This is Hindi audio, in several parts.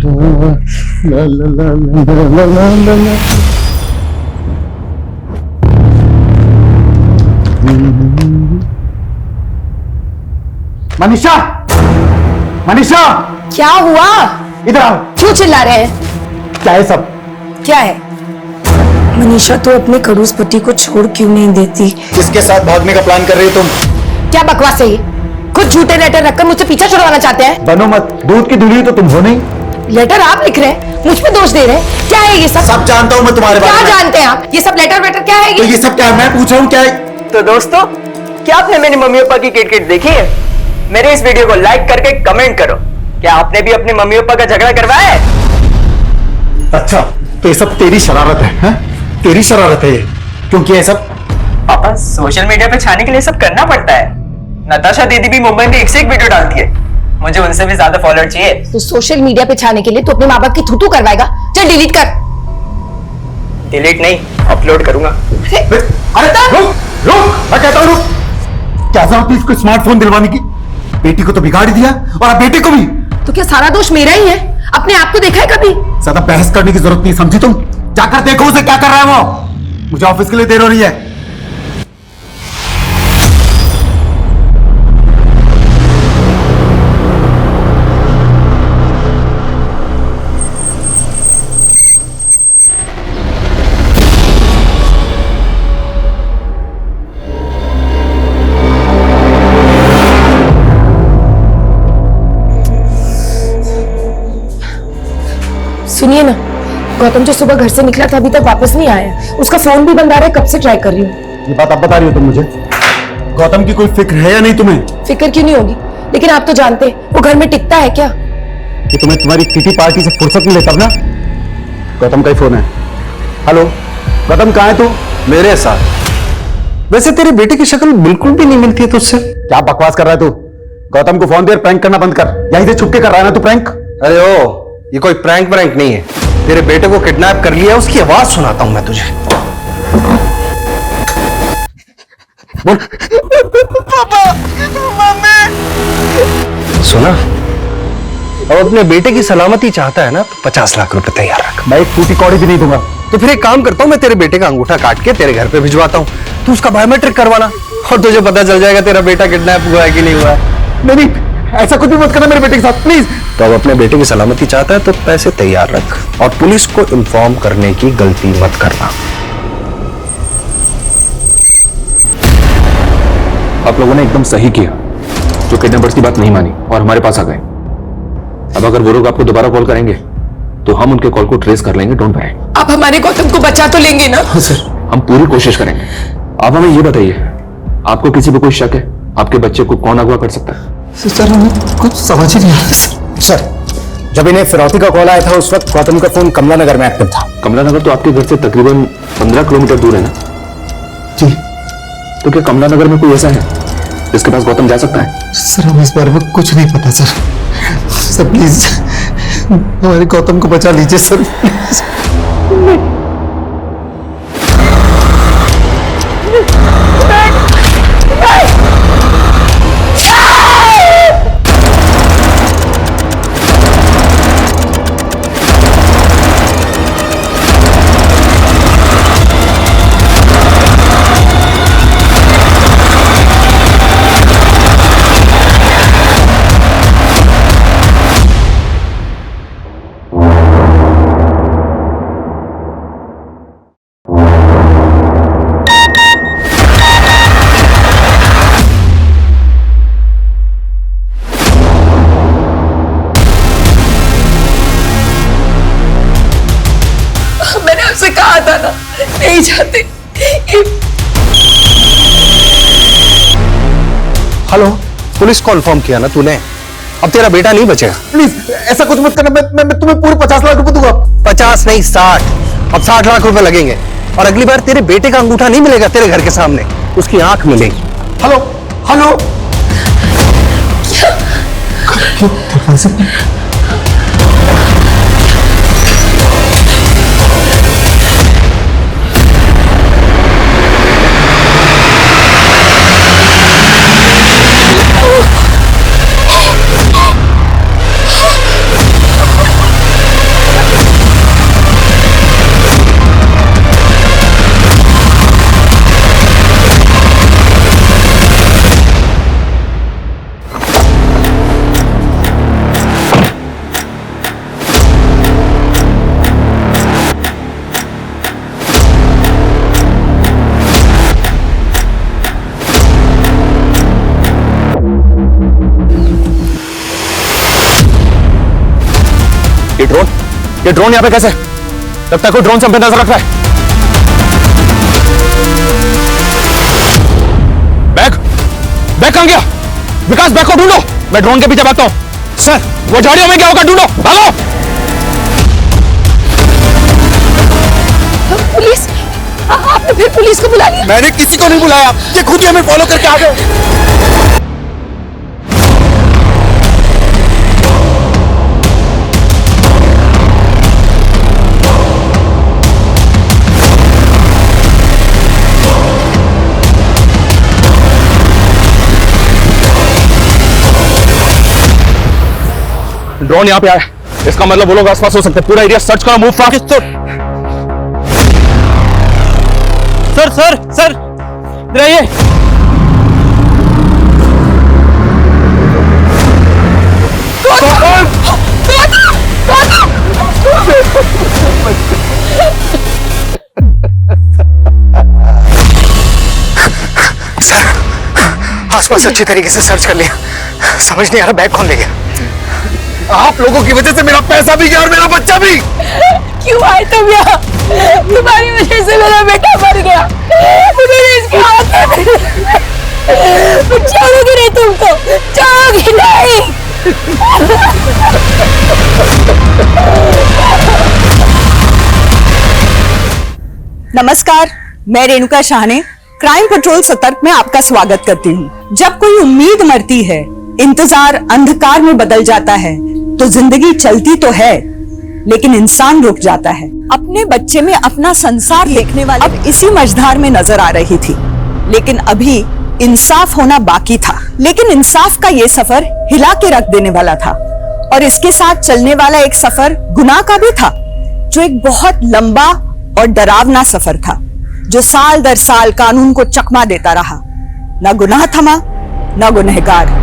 ला ला ला ला ला ला ला। मनीषा, मनीषा, क्या हुआ? इधर आओ। क्यों चिल्ला रहे हैं? क्या है सब? क्या है? मनीषा तो अपने खड़ूस पति को छोड़ क्यों नहीं देती? किसके साथ भागने का प्लान कर रही हो तुम? क्या बकवास है ये? खुद झूठे लेटर रखकर मुझसे पीछा छुड़वाना चाहते हैं? बनो मत, दूध की दुल्हन तो तुम हो नहीं। लेटर आप लिख रहे हैं, मुझ पे दोष दे रहे हैं। क्या है ये सब? सब जानता हूँ मैं तुम्हारे बारे क्या में। जानते हैं आप? ये सब लेटर वेटर क्या है तो ये सब क्या है? मैं पूछ रहा हूँ क्या है? तो दोस्तों, क्या आपने मेरी मम्मी पापा की किट देखी है? मेरे इस वीडियो को लाइक करके कमेंट करो। क्या आपने भी अपने मम्मी पापा का झगड़ा करवाया है? अच्छा, तो ये सब तेरी शरारत है? तेरी शरारत है ये? क्योंकि ये सब पापा, सोशल मीडिया पे छाने के लिए सब करना पड़ता है। नताशा दीदी भी मुंबई में एक से एक वीडियो डालती है। मुझे उनसे भी ज्यादा फॉलोअर चाहिए। तो सोशल मीडिया पे छाने के लिए तो अपने माँ बाप की थूथू करवाएगा। चल डिलीट कर। डिलीट नहीं, अपलोड करूंगा। अरे रुक रुक, मैं कहता हूँ रुक। क्या जरूरत थी इसको स्मार्टफोन दिलवाने की? बेटी को तो बिगाड़ दिया और अब बेटे को भी। तो क्या सारा दोष मेरा ही है? अपने आप को देखा है कभी? ज्यादा बहस करने की जरूरत नहीं, समझी तुम? जाकर देखो उसे क्या कर रहा है वो। मुझे ऑफिस के लिए देर हो रही है। सुनिए ना, गौतम जो सुबह घर से निकला था अभी तक वापस नहीं आया। उसका फोन भी बंद आ रहा है, कब से ट्राई कर रही हूँ। ये बात अब बता रही हो तुम मुझे? गौतम की कोई फिक्र है या नहीं तुम्हें? फिक्र क्यों नहीं होगी, लेकिन आप तो जानते हैं वो घर में टिकता है क्या? कि तुम्हें तुम्हारी किटी पार्टी से फुर्सत मिले तब ना। गौतम का ही फोन है। हेलो गौतम, कहाँ है तू? मेरे साथ। वैसे तेरी बेटी की शक्ल बिल्कुल भी नहीं मिलती है तुझसे। क्या बकवास कर रहा है तू? गौतम को फोन दे और प्रैंक करना बंद कर। यहीं से छुप के कर रहा है ना तू प्रैंक? अरे ओ, ये कोई प्रैंक नहीं है। तेरे बेटे को किडनैप कर लिया, उसकी आवाज सुनाता हूं मैं तुझे। बोल। पापा, मम्मी। सुना? अब अपने बेटे की सलामती चाहता है ना, तो 50 लाख रुपए तैयार रख। मैं एक फूटी कौड़ी भी नहीं दूंगा। तो फिर एक काम करता हूं, मैं तेरे बेटे का अंगूठा काट के तेरे घर पे भिजवाता हूं। तू उसका बायोमेट्रिक करवाना और तुझे पता चल जाएगा तेरा बेटा किडनैप हुआ है कि नहीं हुआ है। नहीं, ऐसा कुछ भी मत करना मेरे बेटे के साथ प्लीज। तो अब अपने बेटे की सलामती चाहता है तो पैसे तैयार रख और पुलिस को इन्फॉर्म करने की गलती मत करना। आप लोगों ने एकदम सही किया जो किडनैपर्स की बात नहीं मानी और हमारे पास आ गए। अब अगर वो लोग आपको दोबारा कॉल करेंगे तो हम उनके कॉल को ट्रेस कर लेंगे। Don't worry. आप हमारे गौतम को बचा तो लेंगे ना? हाँ सर, हम पूरी कोशिश करेंगे। आप हमें ये बताइए, आपको किसी पे कोई शक है? आपके बच्चे को कौन अगवा कर सकता है? सर हमें कुछ समझ ही नहीं आया। सर, जब इन्हें फिरौती का कॉल आया था उस वक्त गौतम का फोन कमला नगर में एक्टिव था। कमला नगर तो आपके घर से तकरीबन 15 किलोमीटर दूर है ना? जी। तो क्या कमला नगर में कोई ऐसा है जिसके पास गौतम जा सकता है? सर हमें इस बारे में कुछ नहीं पता सर। सर प्लीज हमारे गौतम को बचा लीजिए सर। मैंने आपसे कहा था ना, नहीं जाते। हेलो, पुलिस को इन्फॉर्म किया ना तूने? अब तेरा बेटा नहीं बचेगा। प्लीज ऐसा कुछ मत करना। मैं तुम्हें पूरे 50 लाख रुपए दूंगा। 50 नहीं 60। अब 60 लाख रुपए लगेंगे और अगली बार तेरे बेटे का अंगूठा नहीं मिलेगा तेरे घर के सामने, उसकी आंख मिलेगी। Hello hello. ये ड्रोन यहाँ पे कैसे? लगता है कोई ड्रोन से हम पे नजर रख रहा है। बैग बैग कहां गया? विकास बैग को ढूंढो, मैं ड्रोन के पीछे भागता हूं। सर वो झाड़ियों में क्या होगा, ढूंढो, भागो। पुलिस? आपने फिर पुलिस को बुला लिया? मैंने किसी को नहीं बुलाया, ये खुद ही हमें फॉलो करके आ गए। ड्रोन यहाँ पे आया, इसका मतलब वो लोग आसपास हो सकते हैं। पूरा एरिया सर्च करो, move fast. Sir sir sir इधर आइए। सर आसपास अच्छी तरीके से सर्च कर लिया, समझ नहीं आ रहा बैग कौन ले गया। आप लोगों की वजह से मेरा पैसा भी गया और मेरा बच्चा भी। क्यों आए तुम यहाँ? तुम्हारी वजह से मेरा बेटा मर गया, मुझे इसके हाथ में छोड़ोगी नहीं, तुमको छोड़ोगी नहीं। नमस्कार, मैं रेणुका शाहने क्राइम पेट्रोल सतर्क में आपका स्वागत करती हूँ। जब कोई उम्मीद मरती है, इंतजार अंधकार में बदल जाता है, तो जिंदगी चलती तो है लेकिन इंसान रुक जाता है। अपने बच्चे में अपना संसार देखने वाली अब इसी मझधार में नजर आ रही थी, लेकिन अभी इंसाफ होना बाकी था। लेकिन इंसाफ का ये सफर हिला के रख देने वाला था, और इसके साथ चलने वाला एक सफर गुनाह का भी था, जो एक बहुत लंबा और डरावना सफर था, जो साल दर साल कानून को चकमा देता रहा। न गुनाह थमा, न गुनहगार।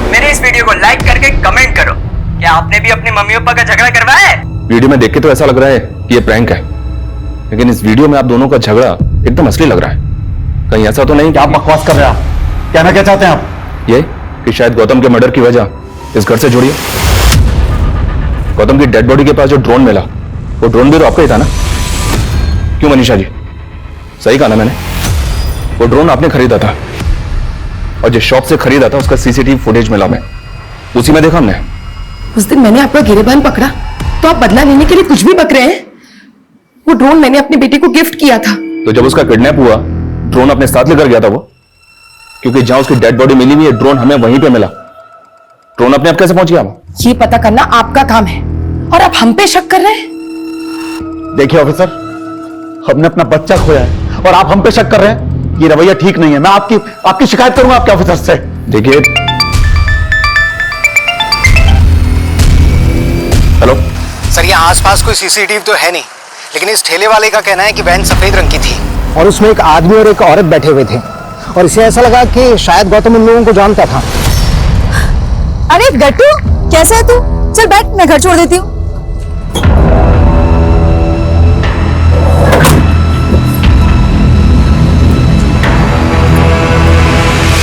मेरे इस वीडियो को लाइक करके कमेंट करो, क्या आपने भी अपने मम्मी पापा का झगड़ा करवाया है? वीडियो में देख के तो ऐसा लग रहा है कि ये प्रैंक है, लेकिन इस वीडियो में आप दोनों का झगड़ा एकदम असली लग रहा है। कहीं ऐसा तो नहीं कि आप बकवास कर रहे हैं? आप कहना क्या चाहते हैं आप? ये कि शायद गौतम के मर्डर की वजह इस घर से जुड़ी है। गौतम की डेड बॉडी के पास जो ड्रोन मिला, वो ड्रोन भी तो आपका ही था ना? क्यों मनीषा जी, सही कहा ना मैंने? वो ड्रोन आपने खरीदा था, और जिस शॉप से खरीदा था उसका सीसीटीवी फुटेज मिला, मैं उसी में देखा हमने। उस दिन मैंने आपका गिरेबान पकड़ा तो आप बदला लेने के लिए कुछ भी बक रहे हैं? वो ड्रोन मैंने अपने बेटे को गिफ्ट किया था। तो जब उसका किडनैप हुआ, ड्रोन अपने साथ लेकर गया था वो, क्योंकि जहां उसकी डेड बॉडी मिली हुई है, ड्रोन हमें वहीं पे मिला। ड्रोन अपने आप कैसे पहुंच गया? ये पता करना आपका काम है, और आप हम पे शक कर रहे हैं। देखिए ऑफिसर, हमने अपना बच्चा खोया है और आप हम पे शक कर रहे हैं, ये रवैया ठीक नहीं है। मैं आपकी शिकायत करूंगा आपके ऑफिसर से। देखिए, हेलो सर, यहाँ आसपास कोई सीसीटीवी तो है नहीं, लेकिन इस ठेले वाले का कहना है कि वैन सफेद रंग की थी और उसमें एक आदमी और एक औरत बैठे हुए थे, और इसे ऐसा लगा कि शायद गौतम उन लोगों को जानता था। अरे गट्टू, कैसा है तू? चल बैठ, मैं घर छोड़ देती हूँ।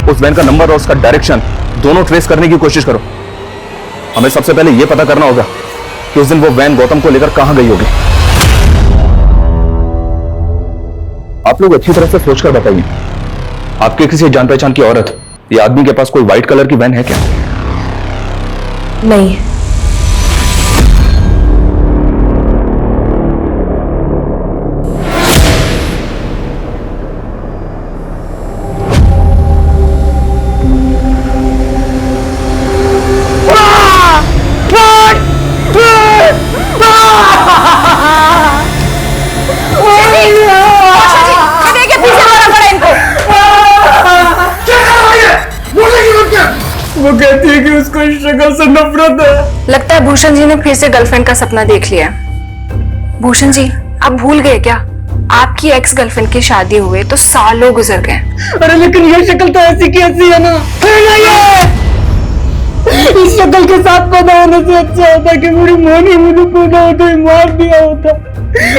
उस वैन का नंबर और उसका डायरेक्शन दोनों ट्रेस करने की कोशिश करो। हमें सबसे पहले यह पता करना होगा कि उस दिन वो वैन गौतम को लेकर कहां गई होगी। आप लोग अच्छी तरह से सोचकर बताइए, आपके किसी जान पहचान की औरत या आदमी के पास कोई व्हाइट कलर की वैन है क्या? नहीं। वो कहती है कि उसको इस शक्ल से नफरत है। लगता है भूषण जी ने फिर से गर्लफ्रेंड का सपना देख लिया। भूषण जी, आप भूल गए क्या? आपकी एक्स गर्लफ्रेंड की शादी हुए तो सालों गुजर गए। अरे लेकिन ये शक्ल तो ऐसी की ऐसी है ना। इस शक्ल के साथ पैदा होने से अच्छा होता कि मेरी माँ ने मुझे पैदा होते ही मार दिया होता।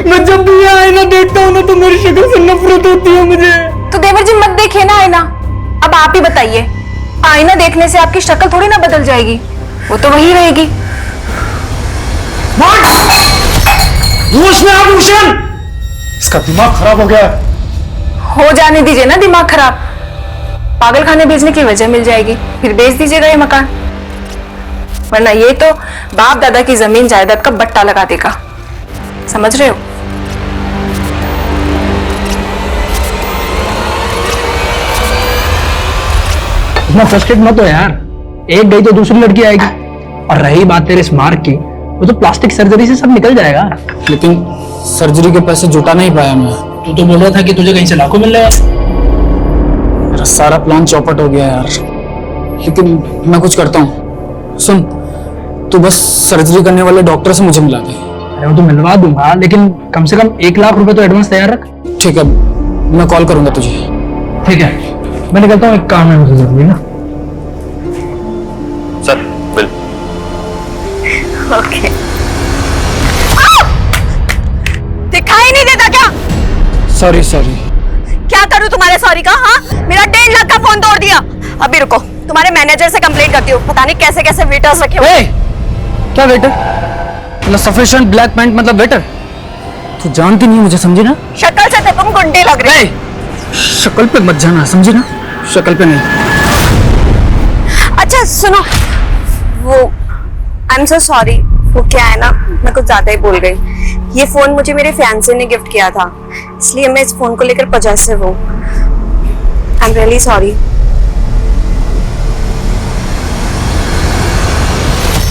मैं जब भी ये आईना देखता हूँ ना तो मेरी शक्ल से नफरत होती है मुझे। तो देवर जी मत देखिए ना आईना, अब आप ही बताइए, आईना देखने से आपकी शक्ल थोड़ी ना बदल जाएगी, वो तो वही रहेगी। होश में आप भूषण, इसका दिमाग खराब हो गया। हो जाने दीजिए ना दिमाग खराब, पागल खाने भेजने की वजह मिल जाएगी, फिर बेच दीजिएगा ये मकान, वरना ये तो बाप दादा की जमीन जायदाद का बट्टा लगा देगा, समझ रहे हो? इतना फ्रस्ट्रेट मत हो यार, एक गई तो दूसरी लड़की आएगी। और रही बात तेरे स्मार्ट की, वो तो प्लास्टिक सर्जरी से सब निकल जाएगा। लेकिन सर्जरी के पैसे जुटा नहीं पाया मैं। तू तो बोल रहा था कि तुझे कहीं से लाखों मिल रहे हैं। मेरा सारा प्लान चौपट हो गया यार, लेकिन मैं कुछ करता हूँ। सुन, तू बस सर्जरी करने वाले डॉक्टर से मुझे मिला दे। अरे वो तो मिलवा दूंगा, लेकिन कम से कम 1 लाख रुपए तो एडवांस तैयार रख। ठीक है, मैं कॉल करूंगा तुझे। ठीक है, मैं निकलता हूँ, एक काम है मुझे जरूरी ना। Sir bill. ओके। दिखाई नहीं देता क्या? सॉरी। क्या करूं तुम्हारे सॉरी का? हाँ, मेरा 1.5 लाख का फोन तोड़ दिया। अभी रुको, तुम्हारे मैनेजर से कंप्लेंट करती हूँ, पता नहीं कैसे कैसे वेटर्स रखे हुए। क्या वेटर? मतलब सफिशिएंट ब्लैक पैंट मतलब वेटर? तू जानती नहीं मुझे, समझी ना? शक्ल से तो तुम गुंडे लग रहे। शक्ल पे मत जाना, समझी ना? शक्ल पे नहीं। अच्छा सुनो, वो आई एम सो सॉरी, वो क्या है ना, मैं कुछ ज्यादा ही बोल गई। ये फोन मुझे मेरे फियांसे ने गिफ्ट किया था, इसलिए मैं इस फोन को लेकर पजेसिव हूँ। I am really sorry.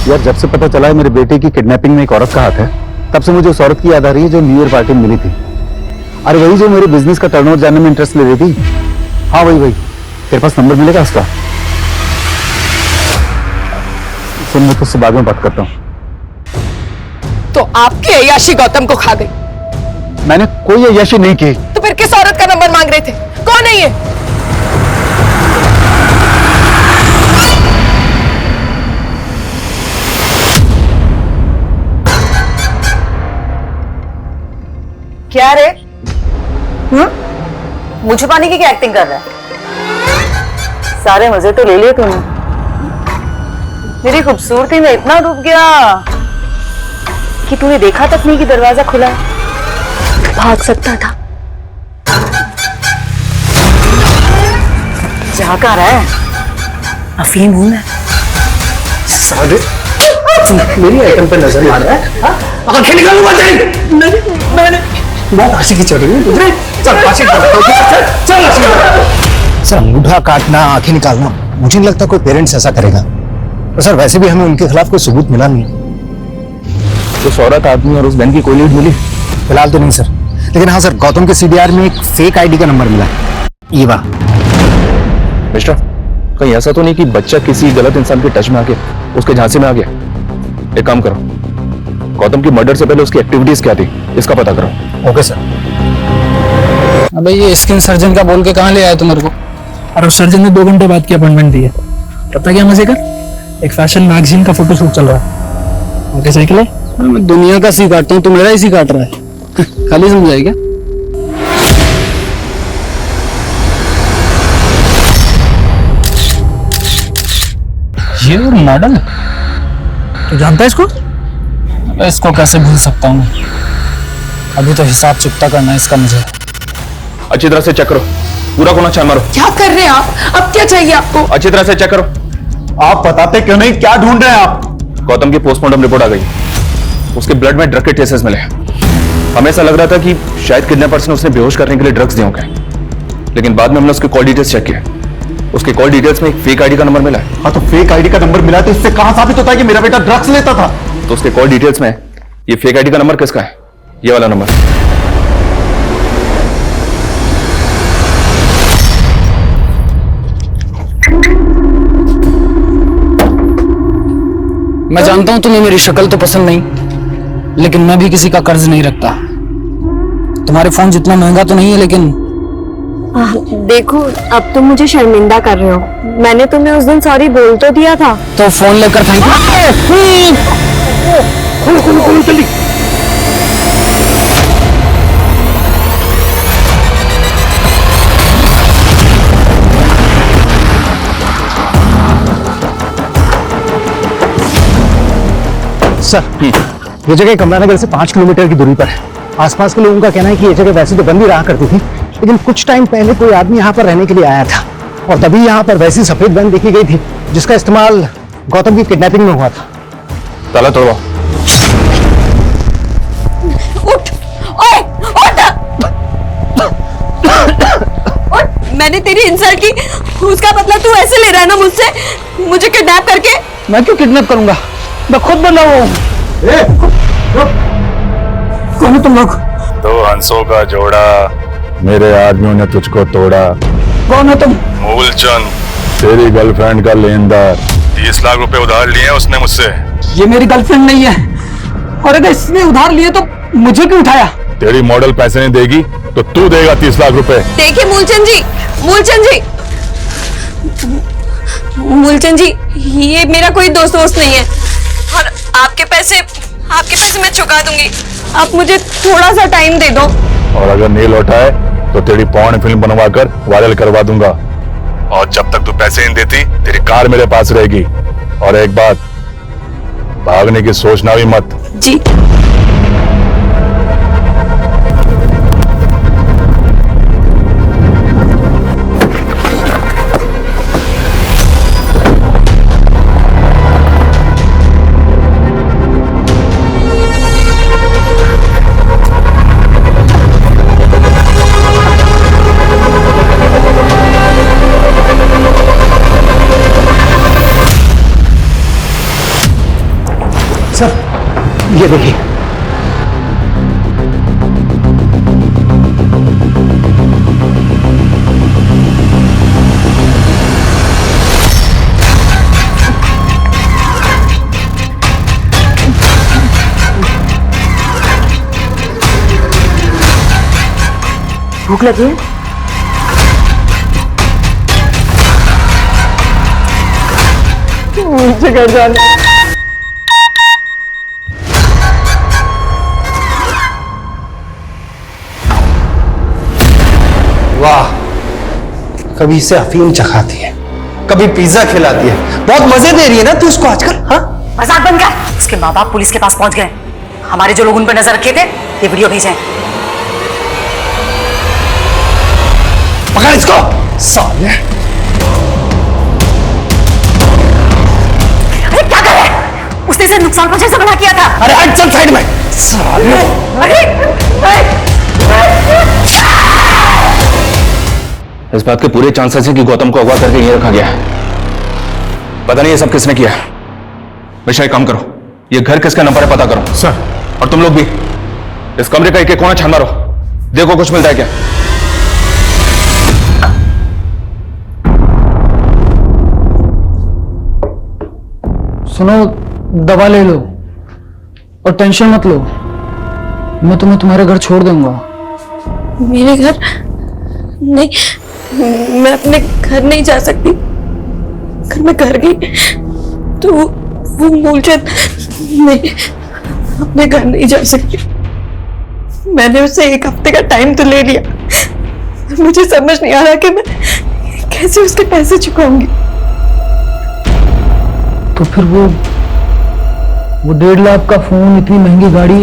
यार, जब से पता चला है मेरे बेटे की किडनैपिंग में एक औरत का हाथ है, तब से मुझे उस औरत की याद आ रही है जो न्यू ईयर पार्टी में मिली थी। अरे वही जो मेरे बिजनेस का टर्नओवर जानने में इंटरेस्ट ले रही थी। हाँ वही। तेरे पास नंबर मिलेगा उसका? सुन, मैं तुझसे बाद में बात करता हूँ। तो आपकी अय्याशी गौतम को खा गई। मैंने कोई अय्याशी नहीं की। तो फिर किस औरत का नंबर मांग रहे थे? कौन है ये? क्या रे? मुझे छुपाने की क्या एक्टिंग कर रहा है? सारे मजे तो ले लिए तूने। मेरी खूबसूरती में इतना डूब गया कि तूने देखा तक नहीं कि दरवाजा खुला है। भाग सकता था। जा कहाँ रहा है? अफीम हूं मैं। साले, मेरी आइटम पे नजर मार रहा है? आंखें निकालूंगा तेरी। मैंने बहुत हंसी की चढ़ रही है तुझे। चल सर, अंगूठा काटना, आंखें निकालना, मुझे नहीं लगता कोई पेरेंट्स ऐसा करेगा। और सर वैसे भी हमें उनके खिलाफ कोई सबूत मिला नहीं। उस औरत आदमी और उस बहन की कोई लीड मिली? फिलहाल तो नहीं सर, लेकिन हाँ सर, गौतम के सीडीआर में एक फेक आईडी का नंबर मिला है, ईवा। मिस्टर, कहीं ऐसा तो नहीं कि बच्चा किसी गलत इंसान के टच में आके उसके झांसे में आ गया? एक काम करो, गौतम की मर्डर से पहले उसकी एक्टिविटीज क्या थी इसका पता करो। Okay sir. अबे ये स्किन सर्जन का बोल के कहाँ ले आया तू मेरे को? और उस सर्जन ने 2 घंटे बाद की अपॉइंटमेंट दी है। पता क्या मजे का? एक फैशन मैगजीन का फोटोशूट चल रहा है। ओके सही के लिए? मैं दुनिया का सी काटता हूँ, तू मेरा ही सी काट रहा है। खाली समझाई क्या? ये मॉडल तू जानता है इसको? इसको कैसे भूल सकता हूँ? अभी तो हिसाब चुकता करना है इसका मुझे। अच्छी तरह से चेक करो, पूरा कोना छान मारो। क्या कर रहे हैं आप? अब क्या चाहिए आपको? अच्छी तरह से चेक करो। आप बताते क्यों नहीं, क्या ढूंढ रहे हैं आप? गौतम की पोस्टमार्टम रिपोर्ट आ गई, उसके ब्लड में ड्रग के ट्रेसेस मिले। हमें ऐसा लग रहा था कि शायद किडनैपर्स ने उसे बेहोश करने के लिए ड्रग्स दिए होंगे, लेकिन बाद में हमने उसके कॉल डिटेल्स चेक किए, उसके कॉल डिटेल्स में एक फेक आईडी का नंबर मिला है। हाँ तो फेक आईडी का नंबर मिला तो इससे कहां साबित होता है कि मेरा बेटा ड्रग्स लेता था? तो उसके कॉल डिटेल्स में ये फेक आईडी का नंबर किसका है? ये वाला नंबर। मैं जानता हूं तुम्हें मेरी शक्ल तो पसंद नहीं, लेकिन मैं भी किसी का कर्ज नहीं रखता। तुम्हारे फोन जितना महंगा तो नहीं है, लेकिन देखो अब तुम मुझे शर्मिंदा कर रहे हो। मैंने तुम्हें उस दिन सॉरी बोल तो दिया था। तो फोन लेकर थैंक जल्दी। सर ये जगह कमलानगर से 5 किलोमीटर की दूरी पर है। आसपास के लोगों का कहना है कि ये जगह वैसे तो बंद ही रहा करती थी, लेकिन कुछ टाइम पहले कोई आदमी यहाँ पर रहने के लिए आया था और तभी यहाँ पर वैसी सफेद वैन देखी गई थी जिसका इस्तेमाल गौतम की किडनैपिंग में हुआ था। ताला तोड़वाओ। उठ, ओए, उठ! मैंने तेरी इंसल्ट की, उसका बदला तू ऐसे ले रहा है ना मुझसे, मुझे किडनैप करके। मैं क्यों किडनैप करूंगा? मैं खुद बना हुआ हूँ। कौन हो तुम लोग? 2 हंसों का जोड़ा, मेरे आदमियों ने तुझको तोड़ा। कौन हो तुम? मूलचंद, तेरी गर्लफ्रेंड का लेनदार। 30 लाख रुपए उधार लिए हैं उसने मुझसे। ये मेरी गर्लफ्रेंड नहीं है, और अगर इसने उधार लिए तो मुझे क्यों उठाया? तेरी मॉडल पैसे नहीं देगी तो तू देगा 30 लाख रुपए। देखिए मूलचंद जी, मूलचंद जी, ये मेरा कोई दोस्त नहीं है और आपके पैसे मैं चुका दूंगी। आप मुझे थोड़ा सा टाइम दे दो। और अगर नहीं लौटाए तो तेरी पॉर्न फिल्म बनवाकर वायरल करवा दूंगा। और जब तक तू पैसे नहीं देती तेरी कार मेरे पास रहेगी। और एक बात, भागने की सोचना भी मत। जी। सर ये देखिए, भूख लगी है? मुझे घर जाना। वाह, कभी इसे अफीम चखाती है, कभी पिज्जा खिलाती है। बहुत मजे दे रही है ना तू उसको आजकल। हाँ, मजाक बन गया। उसके माँ बाप पुलिस के पास पहुंच गए। हमारे जो लोग उन पर नजर रखे थे ये वीडियो भेजे। पकड़ इसको साले। अरे क्या कर रहे? उसने इसे नुकसान पहुंचाने से मना किया था। अरे हट, चल साइड में साले। इस बात के पूरे चांसेस हैं कि गौतम को अगवा करके यहीं रखा गया है। पता नहीं ये सब किसने किया है। मिश्रा एक काम करो, ये घर किसका नंबर है पता करो। सर। और तुम लोग भी इस कमरे का एक कोना छान मारो, देखो कुछ मिलता है क्या। सुनो, दवा ले लो और टेंशन मत लो। मैं तुम्हें तुम्हारे घर छोड़ दूंगा। मेरे घर नहीं, मैं अपने घर नहीं जा सकती। अगर मैं घर गई तो वो मूलचंद, नहीं, अपने घर नहीं जा सकती। मैंने उससे 1 हफ्ते का टाइम तो ले लिया। मुझे समझ नहीं आ रहा कि मैं कैसे उसके पैसे चुकाऊंगी। तो फिर वो 1.5 लाख का फोन, इतनी महंगी गाड़ी,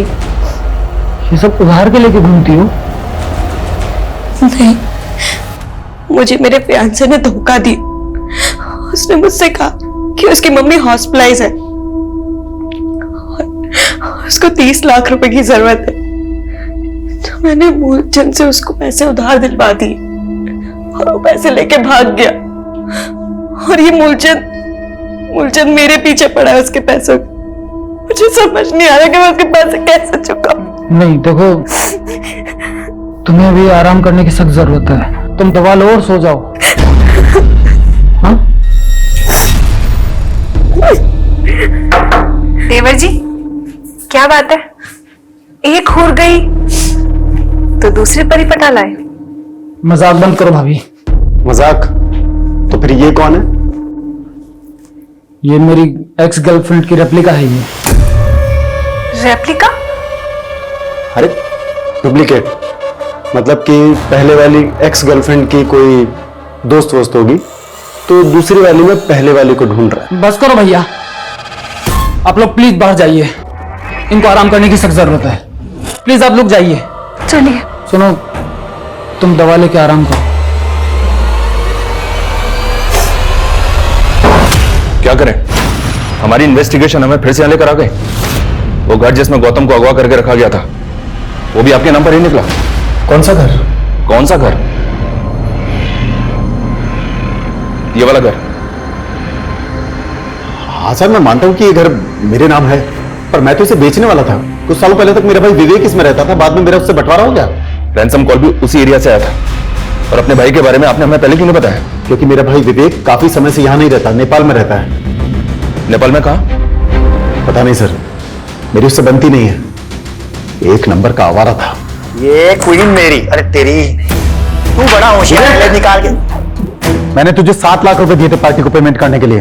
ये सब उधार के लेके घूमती हो? नहीं, मुझे मेरे फियांसे ने धोखा दिया। उसने मुझसे कहा कि उसकी मम्मी हॉस्पिटलाइज है और उसको 30 लाख रुपए की जरूरत है। तो मैंने मूलचंद से उसको पैसे उधार दिलवा दिए और वो पैसे लेके भाग गया। और ये मूलचंद मेरे पीछे पड़ा है उसके पैसों। मुझे समझ नहीं आ रहा कि मैं उसके पैसे कैसे चुकाऊं। नहीं देखो, तुम्हें अभी आराम करने की सख्त जरूरत है। तुम दवा लो और सो जाओ। हाँ? देवर जी, क्या बात है? एक हुर गई तो दूसरी परी पटा लाए। मजाक बंद करो भाभी। मजाक? तो फिर ये कौन है? ये मेरी एक्स गर्लफ्रेंड की रेप्लिका है। ये रेप्लिका? अरे डुप्लीकेट, मतलब कि पहले वाली एक्स गर्लफ्रेंड की कोई दोस्त वोस्त होगी तो दूसरी वाली में पहले वाली को ढूंढ रहा है। बस करो भैया, आप लोग प्लीज बाहर जाइए, इनको आराम करने की सख्त जरूरत है। प्लीज आप लोग जाइए। चलिए। सुनो, तुम दवा लेके आराम करो। क्या करें? हमारी इन्वेस्टिगेशन हमें फिर से यहाँ लेकर आ गए। वो घर जिसमें गौतम को अगवा करके रखा गया था, वो भी आपके नाम पर ही निकला। कौन सा घर? कौन सा घर? ये वाला घर। हाँ सर, मैं मानता हूँ कि ये घर मेरे नाम है, पर मैं तो इसे बेचने वाला था। कुछ सालों पहले तक मेरा भाई विवेक इसमें रहता था, बाद में मेरा उससे बंटवारा हो गया। रैंसम कॉल भी उसी एरिया से आया था। और अपने भाई के बारे में आपने हमें पहले क्यों नहीं बताया? क्योंकि मेरा भाई विवेक काफी समय से यहाँ नहीं रहता, नेपाल में रहता है। नेपाल में कहाँ? पता नहीं सर, मेरी उससे बनती नहीं है। एक नंबर का आवारा था ये क्वीन मेरी। अरे तेरी, तू बड़ा होशियार निकाल के। मैंने तुझे 7 लाख रुपए दिए थे पार्टी को पेमेंट करने के लिए,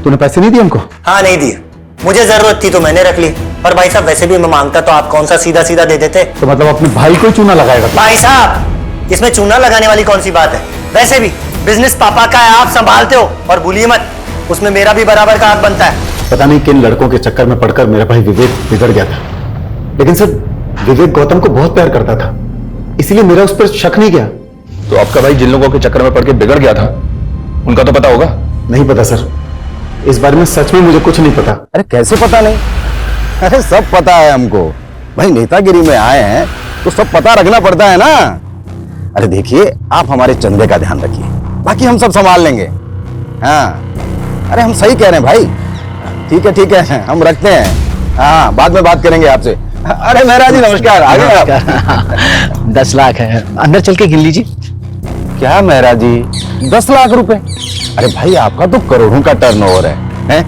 तूने पैसे नहीं दिए हमको? हाँ नहीं दिए, मुझे जरूरत थी तो मैंने रख ली। और भाई साहब वैसे भी मैं मांगता तो आप कौन सा सीधा सीधा दे देते। तो मतलब अपने भाई को चूना लगाएगा? भाई साहब इसमें चूना लगाने वाली कौन सी बात है? वैसे भी बिजनेस पापा का है, आप संभालते हो। और भूलिए मत, उसमें मेरा भी बराबर का हाथ बनता है। पता नहीं किन लड़कों के चक्कर में पड़कर मेरा भाई विवेक बिगड़ गया था, लेकिन सर विवेक गौतम को बहुत प्यार करता था, इसीलिए मेरा उस पर शक नहीं गया। तो आपका भाई जिन लोगों के चक्कर में पड़ के बिगड़ गया था, उनका तो पता होगा? नहीं पता सर, इस बारे में सच में मुझे कुछ नहीं पता। अरे कैसे पता नहीं? अरे सब पता है हमको भाई, नेतागिरी में आए हैं तो सब पता रखना पड़ता है ना। अरे देखिए, आप हमारे चंदे का ध्यान रखिए, बाकी हम सब संभाल लेंगे। हाँ, अरे हम सही कह रहे हैं भाई। ठीक है, हम रखते हैं। हाँ, बाद में बात करेंगे आपसे। अरे मेहरा जी नमस्कार। आ गए आप? 10 लाख है, अंदर चल के गिन लीजिए। क्या मेहरा जी, 10 लाख रुपए? अरे भाई आपका तो करोड़ों का टर्नओवर है?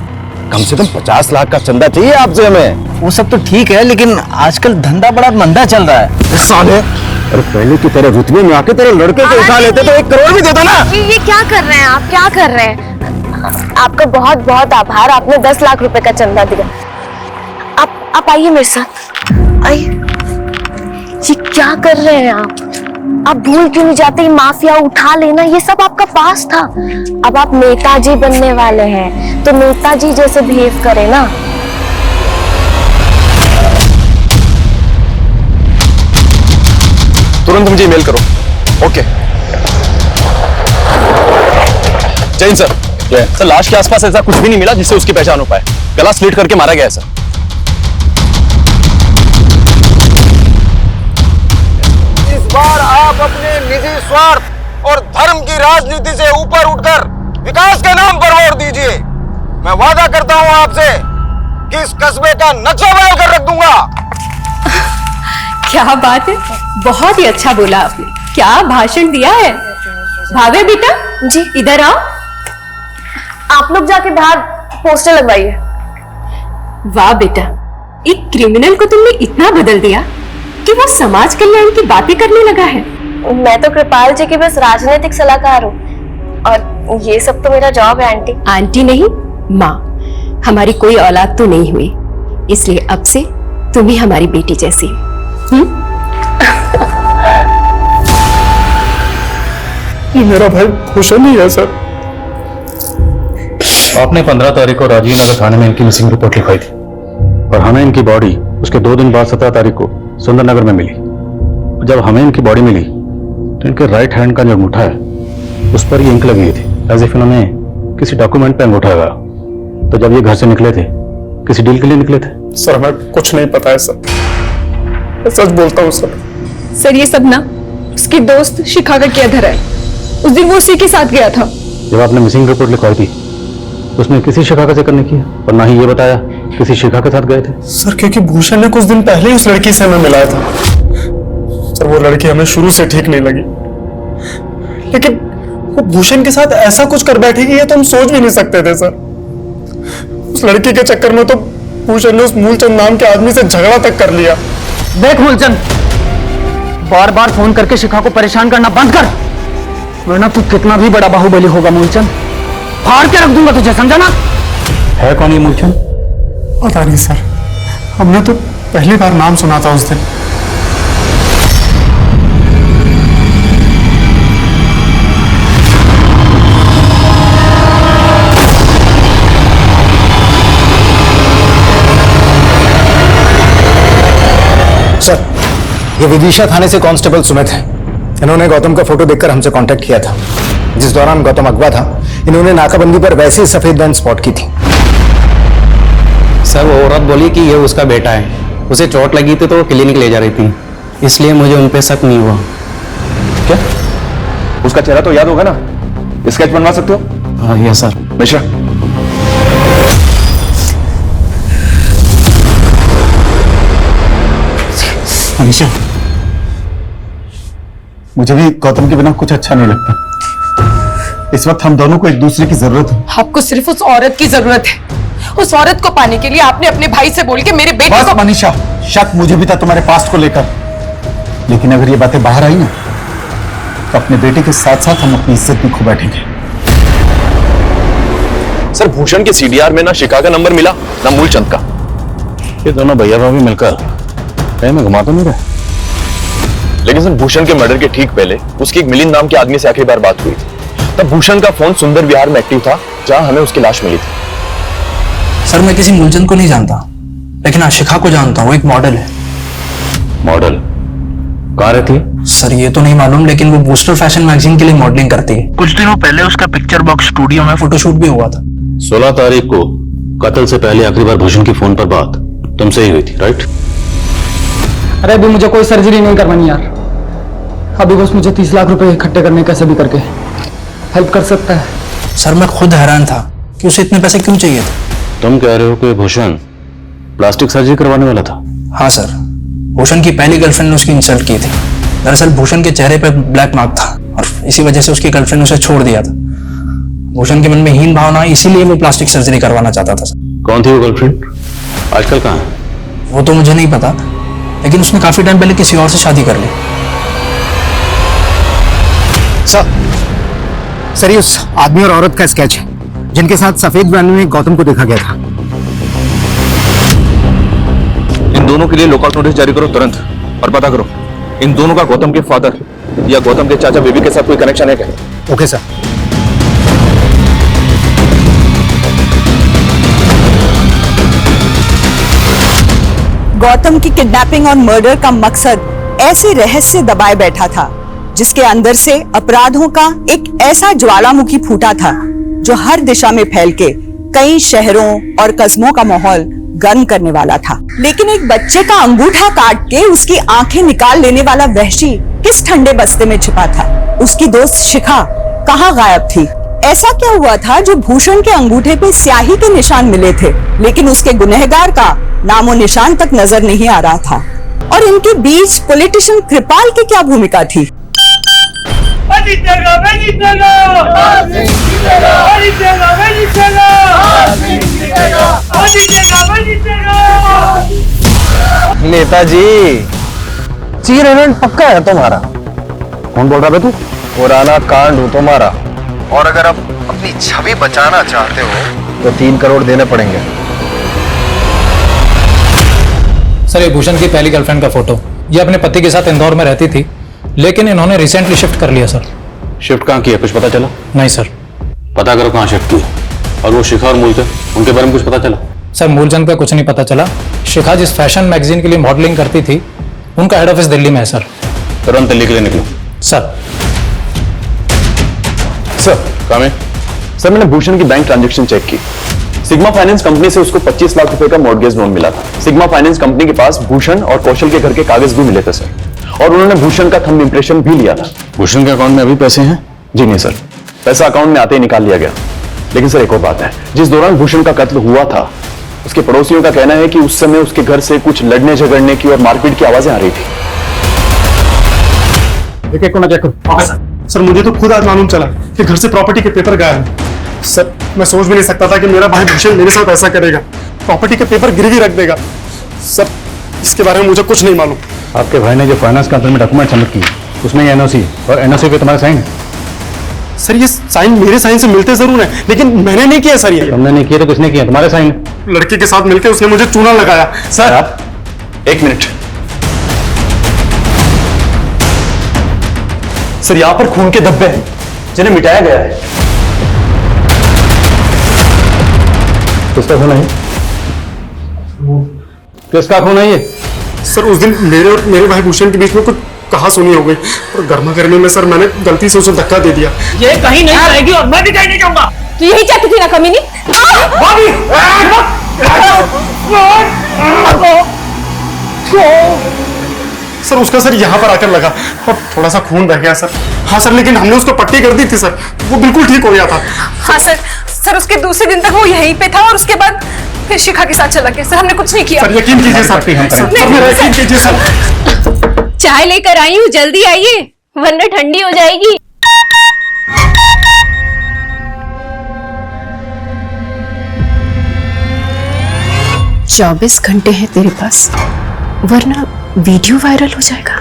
कम से कम 50 लाख का चंदा चाहिए आपसे हमें। वो सब तो ठीक है, लेकिन आजकल धंधा बड़ा मंदा चल रहा है। साले, अरे पहले की तरह रुतबे में आके तेरे लड़के को उठा लेते तो 1 करोड़ भी देता ना। ये क्या कर रहे हैं आप? क्या कर रहे हैं? आपका बहुत बहुत आभार, आपने 10 लाख रुपए का चंदा दिया। आप आइए मेरे साथ, आइए। ये क्या कर रहे हैं आप भूल क्यों नहीं जाते? माफिया उठा लेना ये सब आपका पास था। अब आप नेताजी बनने वाले हैं तो नेताजी जैसे बिहेव करें ना। तुरंत मुझे ईमेल करो। ओके। जैन सर। सर लाश के आसपास ऐसा कुछ भी नहीं मिला जिससे उसकी पहचान हो पाए। गला स्लिट करके मारा गया है सर। इस बार आप अपने निजी स्वार्थ और धर्म की राजनीति से ऊपर उठकर विकास के नाम पर वोट दीजिए। मैं वादा करता हूं आपसे कि इस कस्बे का नक्शा बना कर रख दूंगा। क्या बात है, बहुत ही अच्छा बोला आपने। क्या भाषण दिया है। भावे बेटा जी, इधर आओ। आप लोग जाके बाहर पोस्टर लगवाइए। वाह बेटा, एक क्रिमिनल को तुमने इतना बदल दिया कि वो समाज कल्याण की बातें करने लगा है। मैं तो कृपाल जी की बस राजनीतिक सलाहकार हूँ और ये सब तो मेरा जॉब है आंटी। आंटी नहीं, माँ। हमारी कोई औलाद तो नहीं हुई, इसलिए अब से तुम ही हमारी बेटी जैसी हो। ये मेरा भाई भूषण ही है सर। आपने 15 तारीख को राजीव नगर थाने में इनकी मिसिंग रिपोर्ट लिखवाई थी और हमें इनकी बॉडी उसके 2 दिन बाद 17 तारीख को सुंदर नगर में मिली। जब हमें इनकी बॉडी मिली तो इनके राइट हैंड का जो अंगूठा है उस पर ये इंक लगी हुई थी, एज इफ इन्होंने किसी डॉक्यूमेंट पे अंगूठा लगा। तो जब ये घर से निकले थे, किसी डील के लिए निकले थे? सर हमें कुछ नहीं पता है सर, मैं सच बोलता हूँ सर। सर ये सब ना उसकी दोस्त शिखा का किया धरा है। उस दिन वो उसी के साथ गया था। जब आपने मिसिंग रिपोर्ट लिखवाई थी उसमें किसी शिखा का जिक्र नहीं किया और ना ही ये बताया किसी शिखा के साथ गए थे। सर क्योंकि भूषण ने कुछ दिन पहले ही उस लड़की से हमें मिलाया था सर। वो लड़की हमें शुरू से ठीक नहीं लगी, लेकिन वो भूषण के साथ ऐसा कुछ कर बैठेगी ये तो हम सोच भी नहीं सकते थे सर। उस लड़की के चक्कर में तो भूषण ने उस मूलचंद नाम के आदमी से झगड़ा तक कर लिया। देख मूलचंद, बार बार फोन करके शिखा को परेशान करना बंद कर, वरना तू कितना भी बड़ा बाहुबली होगा मूलचंद, फाड़ के रख दूंगा तुझे, समझा ना? है कौन ये मूलचंद? पता नहीं सर, हमने तो पहली बार नाम सुना था उस दिन। सर, ये विदिशा थाने से कांस्टेबल सुमित है। इन्होंने गौतम का फोटो देखकर हमसे कांटेक्ट किया था। जिस दौरान गौतम अगवा था, इन्होंने नाकाबंदी पर वैसे ही सफेद वैन स्पॉट की थी। सर, वो औरत बोली कि ये उसका बेटा है, उसे चोट लगी थी तो वो क्लिनिक ले जा रही थी, इसलिए मुझे उन पे शक नहीं हुआ। क्या उसका चेहरा तो याद होगा ना? स्केच बनवा सकते हो? हाँ यस सर। मिश्रा, अनिशा, मुझे भी गौतम के बिना कुछ अच्छा नहीं लगता। इस वक्त हम दोनों को एक दूसरे की जरूरत है। आपको सिर्फ उस औरत की जरूरत है। उस औरत को पाने के लिए आपने अपने भाई से बोल के मेरे बेटे बस को। मनीषा, शक मुझे भी था तुम्हारे पास्ट को लेकर, लेकिन अगर ये बातें बाहर आई ना तो अपने बेटे के साथ साथ हम अपनी इज्जत भी खो बैठेंगे। सर, भूषण के सीडीआर में ना शिखा का नंबर मिला ना मूलचंद का। ये दोनों भैया भाभी मिलकर कहीं में घुमा तो नहीं रहे। लेकिन सर, भूषण के मर्डर के ठीक पहले उसकी एक मिलिंद नाम के आदमी से आखिरी बार बात हुई थी। तब भूषण का फोन सुंदर विहार में एक्टिव था, जहां हमें उसकी लाश मिली थी। सर, मैं किसी मूलचंद को नहीं जानता, लेकिन शिखा को जानता हूँ। एक मॉडल है। मॉडल कहाँ रहती है? सर, ये तो नहीं मालूम, लेकिन वो बूस्टर फैशन मैगजीन के लिए मॉडलिंग करती है। कुछ दिनों पहले उसका पिक्चर बॉक्स स्टूडियो में फोटोशूट भी हुआ था। 16 तारीख को कत्ल से पहले आखिरी बार भूषण की फोन पर बात तुमसे ही हुई थी, राइट? अरे अभी मुझे कोई सर्जरी नहीं करवानी यार, अभी बस मुझे 30 लाख रुपए इकट्ठे करने कैसे भी करके हेल्प कर सकता है। सर, मैं खुद हैरान था कि उसे इतने पैसे क्यों चाहिए थे। तुम कह रहे हो कि भूषण प्लास्टिक सर्जरी करवाने वाला था? हाँ सर, भूषण की पहली गर्लफ्रेंड ने उसकी इंसल्ट की थी। दरअसल भूषण के चेहरे पर ब्लैक मार्क था और इसी वजह से उसकी गर्लफ्रेंड उसे छोड़ दिया था। भूषण के मन में हीन भावना, इसीलिए वो प्लास्टिक सर्जरी करवाना चाहता था। कौन थी वो गर्लफ्रेंड? आजकल कहाँ है? वो तो मुझे नहीं पता, लेकिन उसने काफी टाइम पहले किसी और से शादी कर ली। सर, ये उस आदमी और औरत का स्केच है जिनके साथ सफेद वैन में गौतम को देखा गया था। इन दोनों के लिए लुकआउट नोटिस जारी करो तुरंत, और पता करो इन दोनों का गौतम के फादर या गौतम के चाचा बेबी के साथ कोई कनेक्शन है क्या? Okay sir. गौतम की किडनैपिंग और मर्डर का मकसद ऐसे रहस्य दबाए बैठा था जिसके अंदर से अपराधों का एक ऐसा ज्वालामुखी फूटा था जो हर दिशा में फैल के कई शहरों और कस्बों का माहौल गर्म करने वाला था। लेकिन एक बच्चे का अंगूठा काट के उसकी आंखें निकाल लेने वाला वहशी किस ठंडे बस्ते में छिपा था? उसकी दोस्त शिखा कहाँ गायब थी? ऐसा क्या हुआ था जो भूषण के अंगूठे पे स्याही के निशान मिले थे, लेकिन उसके गुनहगार का नामो निशान तक नजर नहीं आ रहा था? और इनके बीच पॉलिटिशियन कृपाल की क्या भूमिका थी? नेताजी, चीर इवेंट पक्का है तुम्हारा। कौन बोल रहा है तू? पुराना कांड हो तुम्हारा, और अगर आप अपनी छवि बचाना चाहते हो तो 3 करोड़ देने पड़ेंगे। सर, ये भूषण की पहली गर्लफ्रेंड का फोटो। ये अपने पति के साथ इंदौर में रहती थी, लेकिन इन्होंने रिसेंटली शिफ्ट कर लिया सर। शिफ्ट कहाँ किया, कुछ पता चला? नहीं सर। पता करो कहाँ शिफ्ट किया। और वो शिखा और मूलचंद, उनके बारे में कुछ पता चला? सर, मूलचंद का कुछ नहीं पता चला। शिखा जिस फैशन मैगजीन के लिए मॉडलिंग करती थी, उनका हेड ऑफिस दिल्ली में है सर। तुरंत दिल्ली के लिए निकलो। सर। सर, काम है? सर, मैंने भूषण की बैंक ट्रांजैक्शन चेक की। सिग्मा फाइनेंस कंपनी से उसको 25 लाख रुपए का मॉर्गेज लोन मिला था। सिग्मा फाइनेंस कंपनी के पास भूषण और कौशल के घर के कागज भी मिले थे सर, और उन्होंने भूषण का थंब इंप्रेशन भी लिया था। भूषण के अकाउंट में अभी पैसे हैं? जी नहीं सर, पैसा अकाउंट में आते ही निकाल लिया गया। लेकिन सर, एक और बात है, जिस दौरान भूषण का कत्ल हुआ था, उसके पड़ोसियों का कहना है कि उस समय उसके घर से कुछ लड़ने झगड़ने की और मारपीट की आवाजें आ रही थी। एक को ना चेक करो। सर, मुझे तो खुद आज मालूम चला कि घर से प्रॉपर्टी के पेपर गायब हैं। सर, मैं सोच भी नहीं सकता था कि मेरा भाई भूषण मेरे साथ ऐसा करेगा, प्रॉपर्टी के पेपर गिरवी रख देगा। सर, इसके बारे में मुझे कुछ नहीं मालूम। आपके भाई ने जो फाइनेंस कंपनी में डॉक्यूमेंट सबमिट किए उसमें ये एनओसी और एनओसी पे तुम्हारा साइन। सर ये साइन मेरे साइन से मिलते जरूर हैं, लेकिन मैंने नहीं किया सर। ये तुमने नहीं किया तो किसने किया? तुम्हारे साइन। लड़की के साथ मिलकर उसने मुझे चूना लगाया। सर आप एक मिनट। सर यहां पर खून के धब्बे हैं जिन्हें मिटाया गया है। किसका खून है? किसका खून है ये? सर उस दिन मेरे और मेरे भाई भूषण के बीच में कुछ कहा सुनी हो गई और गर्मा गर्मी में सर मैंने गलती से उसे धक्का दे दिया। ये कहीं नहीं जाएगी और मैं भी कहीं नहीं जाऊंगा। तू यही चाहती थी ना कमीनी? सर उसका सर यहाँ पर आकर लगा और थोड़ा सा खून बह गया सर। हाँ सर, लेकिन हमने उसको पट्टी कर दी थी सर, वो बिल्कुल ठीक हो गया था। हाँ सर, सर उसके दूसरे दिन तक वो यहीं पे था और उसके बाद फिर शिखा के साथ चला गया। सर हमने कुछ नहीं किया। सर यकीन कीजिए सर, सर मेरा यकीन कीजिए सर। चाय लेकर आई हूँ, जल्दी आइए वरना ठंडी हो जाएगी। चौबीस घंटे हैं तेरे पास वरना वीडियो वायरल हो जाएगा।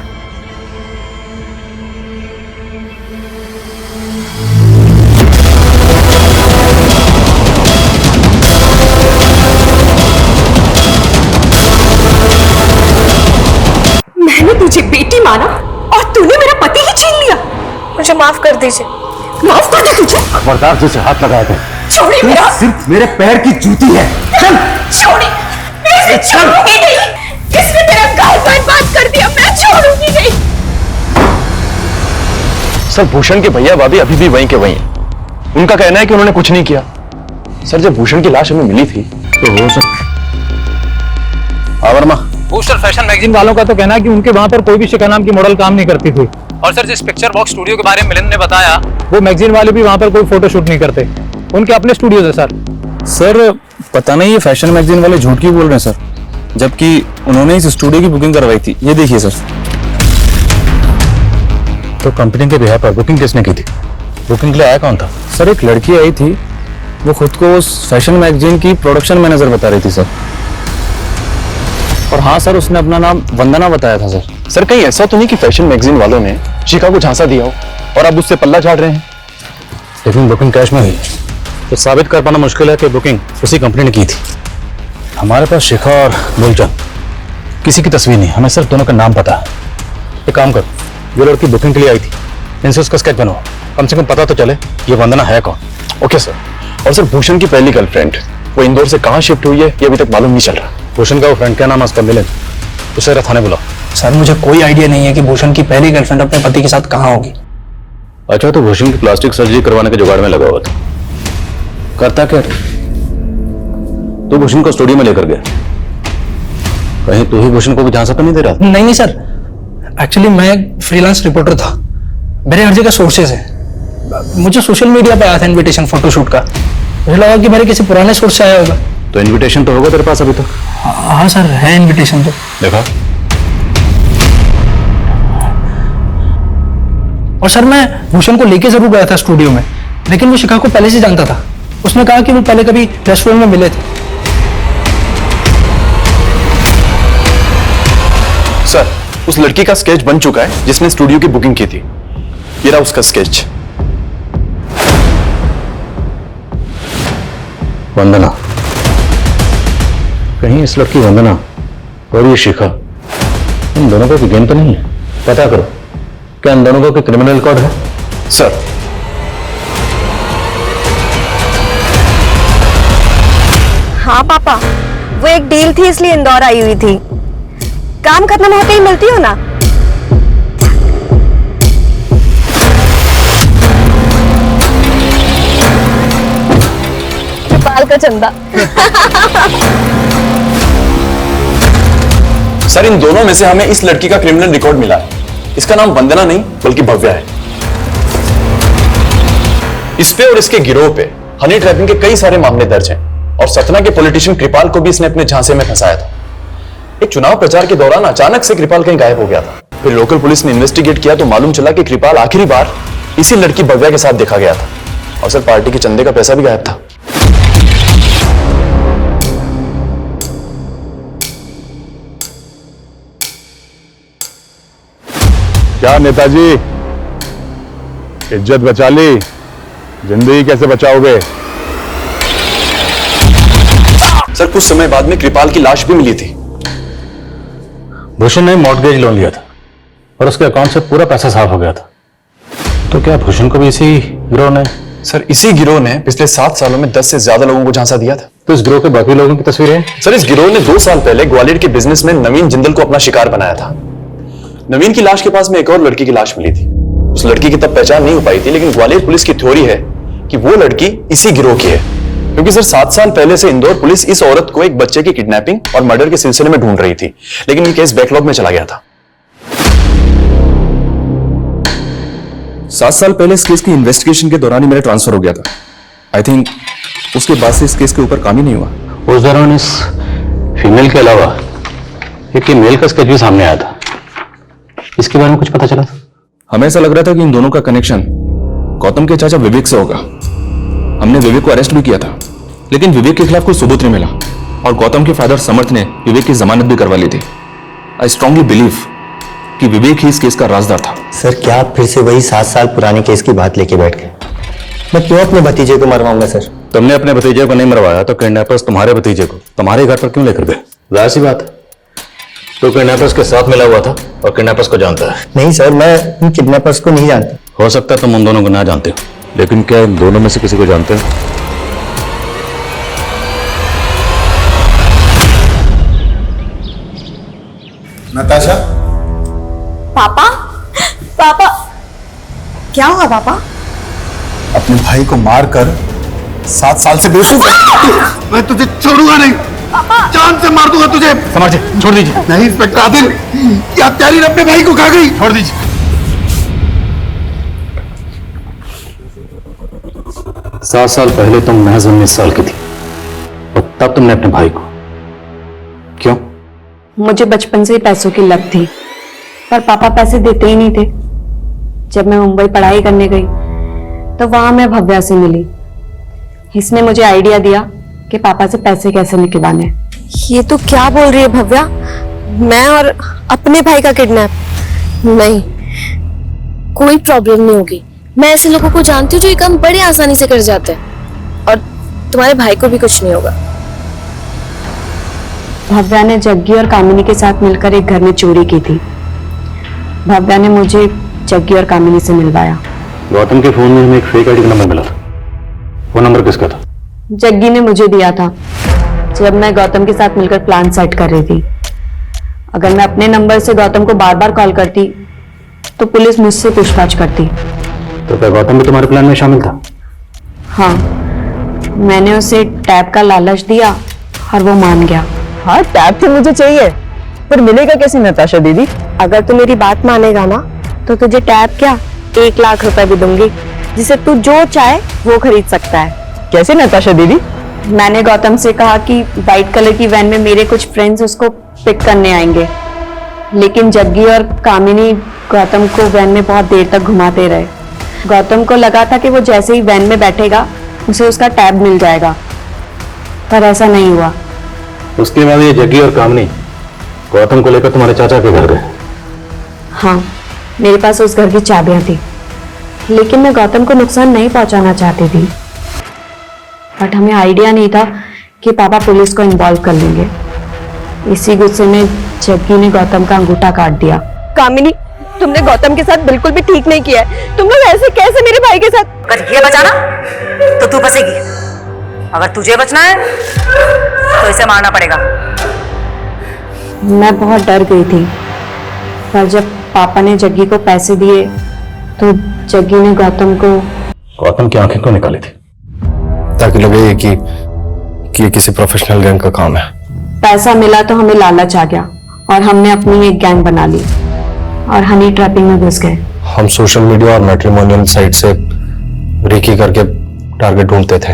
मैंने तुझे बेटी माना और तूने मेरा पति ही छीन लिया। मुझे माफ कर दीजिए। माफ कर दे तुझे। खबरदार तुझसे हाथ लगाए थे। छोड़िए मेरा। सिर्फ मेरे पैर की जूती है। चल छोड़िए, मैं इसे छोड़ूंगी नहीं। इसने मेरा गाल बर्बाद कर दिया, मैं छोड़ूंगी नहीं। सर भूषण के भैया भाभी अभी भी वहीं के वहीं हैं। उनका कहना है कि उन्होंने कुछ नहीं किया। सर जब भूषण की लाश हमें मिली थी तो हो सकता। वर्मा, बूस्टर फैशन मैगजीन वालों का तो कहना है कि उनके वहां पर कोई भी शिखा नाम की मॉडल काम नहीं करती थी। और सर जिस पिक्चर बॉक्स स्टूडियो के बारे में मिलिंद ने बताया, वो मैगजीन वाले भी वहां पर कोई फोटो शूट नहीं करते। उनके अपने स्टूडियोज है सर। सर पता नहीं ये फैशन मैगजीन वाले झूठ क्यों बोल रहे हैं सर, जबकि उन्होंने इस स्टूडियो की बुकिंग करवाई थी। ये देखिए सर। तो कंपनी के बिहार पर बुकिंग किसने की थी? बुकिंग के लिए आया कौन था? सर एक लड़की आई थी, वो खुद को उस फैशन मैगजीन की प्रोडक्शन मैनेजर बता रही थी सर। और हाँ सर, उसने अपना नाम वंदना बताया था सर। सर कहीं ऐसा तो नहीं कि फैशन मैगजीन वालों ने शिखा को झांसा दिया हो और अब उससे पल्ला झाड़ रहे हैं? लेकिन बुकिंग कैश में हुई तो साबित कर पाना मुश्किल है कि बुकिंग उसी कंपनी ने की थी। हमारे पास शिखा और मूलचंद किसी की तस्वीर नहीं, हमें सिर्फ दोनों का नाम पता है। एक काम कर, जो लड़की बुकिंग के लिए आई थी इनसे उसका स्केच बनवाओ, कम से कम पता तो चले ये वंदना है कौन। Okay sir. और सर भूषण की पहली गर्लफ्रेंड वो इंदौर से कहाँ शिफ्ट हुई है ये अभी तक मालूम नहीं चल रहा। भूषण का वो फ्रेंड, क्या नाम है उसका? मिलिंद। उसे थाने बुलाओ। सर मुझे कोई आइडिया नहीं है कि भूषण की पहली गर्लफ्रेंड अपने पति के साथ कहाँ होगी। अच्छा, तो भूषण की प्लास्टिक सर्जरी करवाने के जुगाड़ में लगा हुआ था। करता क्या तो भूषण को स्टूडियो में लेकर गया? कहीं तू ही भूषण को भी झांसा तो नहीं दे रहा? नहीं सर, एक्चुअली मैं फ्रीलांस रिपोर्टर था, मेरे हर जगह सोर्सेज है। मुझे सोशल मीडिया पे आया था इनविटेशन फोटोशूट का, मुझे लगा कि मेरे किसी पुराने सोर्स से आया होगा। तो इनविटेशन तो होगा तेरे पास अभी तक? हाँ सर है इनविटेशन तो। देखा। और सर मैं भूषण को लेके जरूर गया था स्टूडियो में, लेकिन वो शिखा को पहले से जानता था। उसने कहा कि वो पहले कभी रेस्टोरेंट में मिले थे। सर उस लड़की का स्केच बन चुका है जिसने स्टूडियो की बुकिंग की थी। ये रहा उसका स्केच। वंदना, कहीं इस लड़की वंदना और ये शिखा इन दोनों को गेम तो नहीं है? पता करो, क्या इन दोनों को कोई क्रिमिनल रिकॉर्ड है? सर हाँ पापा, वो एक डील थी इसलिए इंदौर आई हुई थी। काम खत्म होते ही मिलती हो ना। बाल का चंदा। सर इन दोनों में से हमें इस लड़की का क्रिमिनल रिकॉर्ड मिला है। इसका नाम वंदना नहीं बल्कि भव्या है। इस पे और इसके गिरोह पे हनी ट्रैपिंग के कई सारे मामले दर्ज हैं और सतना के पॉलिटिशियन कृपाल को भी इसने अपने झांसे में फंसाया था। एक चुनाव प्रचार के दौरान अचानक से कृपाल कहीं गायब हो गया था। फिर लोकल पुलिस ने इन्वेस्टिगेट किया तो मालूम चला कि कृपाल आखिरी बार इसी लड़की भव्या के साथ देखा गया था और सर पार्टी के चंदे का पैसा भी गायब था। क्या नेताजी, इज्जत बचा ली, जिंदगी कैसे बचाओगे? सर कुछ समय बाद में कृपाल की लाश भी मिली थी। भूषण ने मॉर्टगेज लोन लिया था और उसके अकाउंट से पूरा पैसा साफ हो गया था। तो क्या भूषण को भी इसी गिरोह ने? सर इसी गिरोह ने पिछले 7 सालों में 10 से ज्यादा लोगों को झांसा दिया था। तो इस गिरोह के बाकी लोगों की तस्वीरें? सर इस गिरोह ने 2 साल पहले ग्वालियर के बिजनेसमैन नवीन जिंदल को अपना शिकार बनाया था। नवीन की लाश के पास में एक और लड़की की लाश मिली थी। उस लड़की की तब पहचान नहीं हो पाई थी, लेकिन ग्वालियर पुलिस की थ्योरी है कि वो लड़की इसी गिरोह की है, क्योंकि सर 7 साल पहले से इंदौर पुलिस इस औरत को एक बच्चे की किडनैपिंग और मर्डर के सिलसिले में ढूंढ रही थी, लेकिन ये केस बैकलॉग में चला गया था। 7 साल पहले इस केस की इन्वेस्टिगेशन के दौरान ही मेरा ट्रांसफर हो गया था। आई थिंक उसके बाद से इस केस के ऊपर काम ही नहीं हुआ। उस दौरान इस फीमेल के अलावा एक मेल का स्केच भी सामने आया था। इसके बारे में कुछ पता चला? हमें ऐसा लग रहा था कि इन दोनों का कनेक्शन गौतम के चाचा विवेक से होगा। हमने विवेक को अरेस्ट भी किया था, लेकिन विवेक के खिलाफ कोई सबूत नहीं मिला और गौतम के फादर समर्थ ने विवेक की जमानत भी करवा ली थी। आई स्ट्रांगली बिलीव कि विवेक ही इस केस का राजदार था। सर क्या आप फिर से वही 7 साल पुराने केस की बात लेके बैठ गए? मैं क्यों अपने भतीजे को मरवाऊंगा सर? तुमने अपने भतीजे को नहीं मरवाया तो किडनैपर्स तुम्हारे भतीजे को तुम्हारे घर पर क्यों लेकर गए? जाहिर सी बात है, तो किडनैपर्स के साथ मिला हुआ था और किडनैपर्स को जानता है। नहीं सर, मैं इन किडनैपर्स को नहीं जानता। हो सकता है तुम उन दोनों को ना जानते हो, लेकिन क्या इन दोनों में से किसी को जानते हो? नताशा? पापा, पापा, क्या हुआ पापा? अपने भाई को मारकर 7 साल से बेवकूफ मैं तुझे छोड़ूंगा नहीं, जान से मार दूंगा तुझे। समझे, छोड़ दीजिए। नहीं इंस्पेक्टर आदिल, ये हत्यारी ने अपने भाई को खा गई। छोड़ दीजिए। 7 साल पहले तुम महज 19 साल की थी और तब तुमने अपने भाई को क्यों? मुझे बचपन से ही पैसों की लत थी, पर पापा पैसे देते ही नहीं थे। जब मैं मुंबई पढ़ाई करने गई तो वहां मैं भव्या से मिली। इसने मुझे आइडिया दिया कि पापा से पैसे कैसे निकलवाने। ये तो क्या बोल रही है भव्या? मैं और अपने भाई का किडनैप? नहीं, कोई प्रॉब्लम नहीं होगी। मैं ऐसे लोगों को जानती हूँ जो ये काम बड़े आसानी से कर जाते हैं, और तुम्हारे भाई को भी कुछ नहीं होगा। भव्या ने जग्गी और कामिनी के साथ मिलकर एक घर में चोरी की थी। भव्या ने मुझे जग्गी और कामिनी से मिलवाया। गौतम के फोन में हमें एक फेक आईडी का नंबर मिला था। वो नंबर किसका था? जग्गी ने मुझे दिया था जब मैं गौतम के साथ मिलकर प्लान सेट कर रही थी। अगर मैं अपने नंबर से गौतम को बार बार कॉल करती तो पुलिस मुझसे पूछताछ करती। तो क्या गौतम भी तुम्हारे प्लान में शामिल था? हाँ, मैंने उसे टैब का लालच दिया और वो मान गया। हाँ, टैब तो मुझे चाहिए, पर मिलेगा कैसे नताशा दीदी? अगर तू मेरी बात मानेगा ना तो तुझे टैब क्या 1 लाख रुपए भी दूंगी, जिसे तू जो चाहे वो खरीद सकता है। कैसे नताशा दीदी? मैंने गौतम से कहा कि व्हाइट कलर की वैन में मेरे कुछ फ्रेंड्स उसको पिक करने आएंगे, लेकिन जग्गी और कामिनी गौतम को वैन में बहुत देर तक घुमाते रहे। गौतम को लगा था कि वो जैसे ही वैन में बैठेगा उसे उसका टैब मिल जाएगा, पर ऐसा नहीं हुआ। उसके बाद ये जग्गी और कामिनी गौतम को लेकर तुम्हारे चाचा के घर गए? हाँ, मेरे पास उस घर की चाबियां थी, लेकिन मैं गौतम को नुकसान नहीं पहुंचाना चाहती थी। बट हमें आइडिया नहीं था कि पापा पुलिस को इन्वॉल्व कर लेंगे। इसी गुस्से में जग्गी ने गौतम का अंगूठा काट दिया। कामिनी, तुमने गौतम के साथ बिल्कुल भी ठीक नहीं किया है। तुम लोग ऐसे कैसे मेरे भाई के साथ? अगर ये बचाना तो तू बचेगी, अगर तुझे बचना है तो इसे मारना पड़ेगा। मैं बहुत डर गई थी, पर जब पापा ने जग्गी को पैसे दिए तो जग्गी ने गौतम की आंखें क्यों निकाली थी? ताकि लगे कि ये किसी प्रोफेशनल गैंग का काम है। पैसा मिला तो हमें लालच आ गया और हमने अपनी एक गैंग बना ली और हनी ट्रैपिंग में घुस गए। हम सोशल मीडिया और मैट्रिमोनियल साइट से रेकी करके टारगेट ढूंढते थे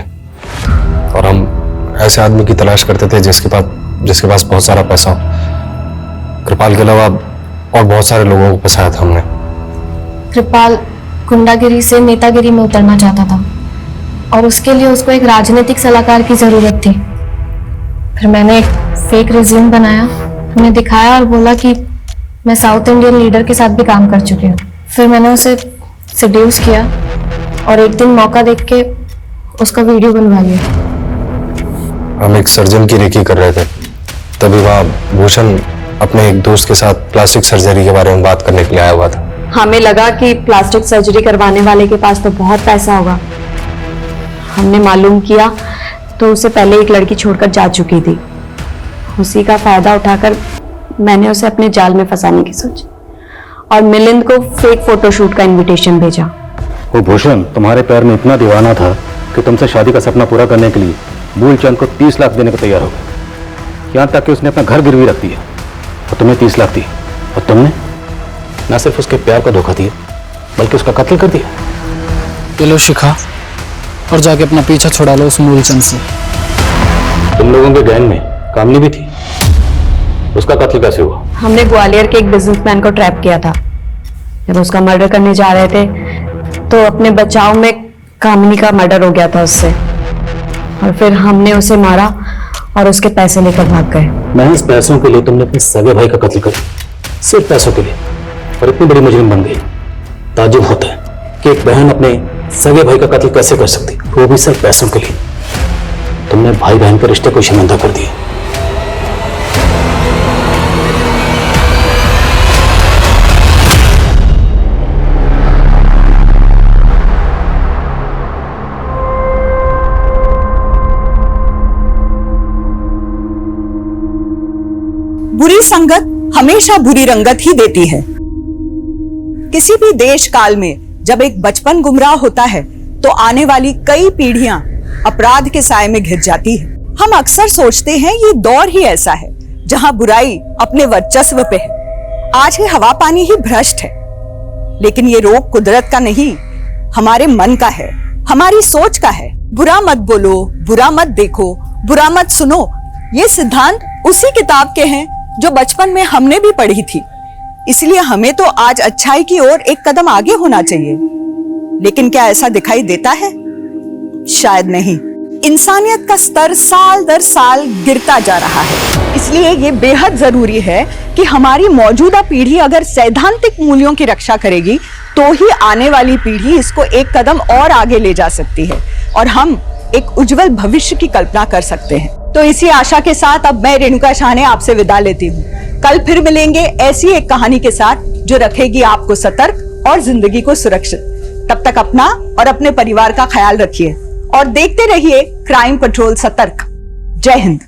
और हम ऐसे आदमी की तलाश करते थे जिसके पास बहुत सारा पैसा हो। कृपाल के अलावा और बहुत सारे लोगों को फंसाया था हमने। कृपाल गुंडागिरी से नेतागिरी में उतरना चाहता था और उसके लिए उसको एक राजनीतिक सलाहकार की जरूरत थी। फिर मैंने एक फेक रिज्यूम बनाया, उन्हें दिखाया और बोला कि मैं साउथ इंडियन लीडर के साथ भी काम कर चुकी हूँ। फिर मैंने उसे सेड्यूस किया और एक दिन मौका देख के उसका वीडियो बनवा लिया। हम एक सर्जन की रेकी कर रहे थे, तभी वहाँ भूषण अपने एक दोस्त के साथ प्लास्टिक सर्जरी के बारे में बात करने के लिए आया हुआ था। हमें लगा कि प्लास्टिक सर्जरी करवाने वाले के पास तो बहुत पैसा होगा। हमने मालूम किया तो उसे पहले एक लड़की छोड़कर जा चुकी थी। उसी का फायदा उठाकर मैंने उसे अपने जाल में फंसाने की सोची और मिलिंद को फेक फोटोशूट का इनविटेशन भेजा। वो भूषण तुम्हारे प्यार में इतना दीवाना था कि तुमसे शादी का सपना पूरा करने के लिए मूलचंद को 30 लाख देने को तैयार हो गया। यहाँ तक कि उसने अपना घर गिरवी रख दिया और तुम्हें 30 लाख दिए, और तुमने न सिर्फ उसके प्यार का धोखा दिया बल्कि उसका कत्ल कर दिया। ये लो शिखा, और जाके अपना पीछा छुड़ा लो उस मूलचंद से। तुम लोगों के गैंग में कामनी भी थी, उसका कत्ल कैसे हुआ? हमने ग्वालियर के एक बिजनेसमैन को ट्रैप किया था। जब उसका मर्डर करने जा रहे थे तो अपने बचाव में कामिनी का मर्डर हो गया था उससे, और फिर हमने उसे मारा और उसके पैसे लेकर भाग गए। महज पैसों के लिए तुमने अपने सगे भाई का कत्ल कर, सिर्फ पैसों के लिए, और इतनी बड़ी मुजरिम बन गई। ताज्जुब होता है कि एक बहन अपने सगे भाई का कत्ल कैसे कर सकती, वो भी सिर्फ पैसों के लिए। तुमने भाई बहन के रिश्ते को शर्मिंदा कर दिया। बुरी संगत हमेशा बुरी रंगत ही देती है। किसी भी देश काल में जब एक बचपन गुमराह होता है तो आने वाली कई पीढ़ियां अपराध के साए में घिर जाती है। हम अक्सर सोचते हैं ये दौर ही ऐसा है जहां बुराई अपने वर्चस्व पे है। आज ये हवा पानी ही भ्रष्ट है, लेकिन ये रोग कुदरत का नहीं, हमारे मन का है, हमारी सोच का है। बुरा मत बोलो, बुरा मत देखो, बुरा मत सुनो, ये सिद्धांत उसी किताब के हैं जो बचपन में हमने भी पढ़ी थी। इसलिए हमें तो आज अच्छाई की ओर एक कदम आगे होना चाहिए। लेकिन क्या ऐसा दिखाई देता है? शायद नहीं। इंसानियत का स्तर साल दर साल गिरता जा रहा है। इसलिए ये बेहद जरूरी है कि हमारी मौजूदा पीढ़ी अगर सैद्धांतिक मूल्यों की रक्षा करेगी तो ही आने वाली पीढ़ी इसको एक कदम और आगे ले जा सकती है और हम एक उज्जवल भविष्य की कल्पना कर सकते हैं। तो इसी आशा के साथ अब मैं रेणुका शाहने आपसे विदा लेती हूँ। कल फिर मिलेंगे ऐसी एक कहानी के साथ जो रखेगी आपको सतर्क और जिंदगी को सुरक्षित। तब तक अपना और अपने परिवार का ख्याल रखिए और देखते रहिए क्राइम पेट्रोल सतर्क। जय हिंद।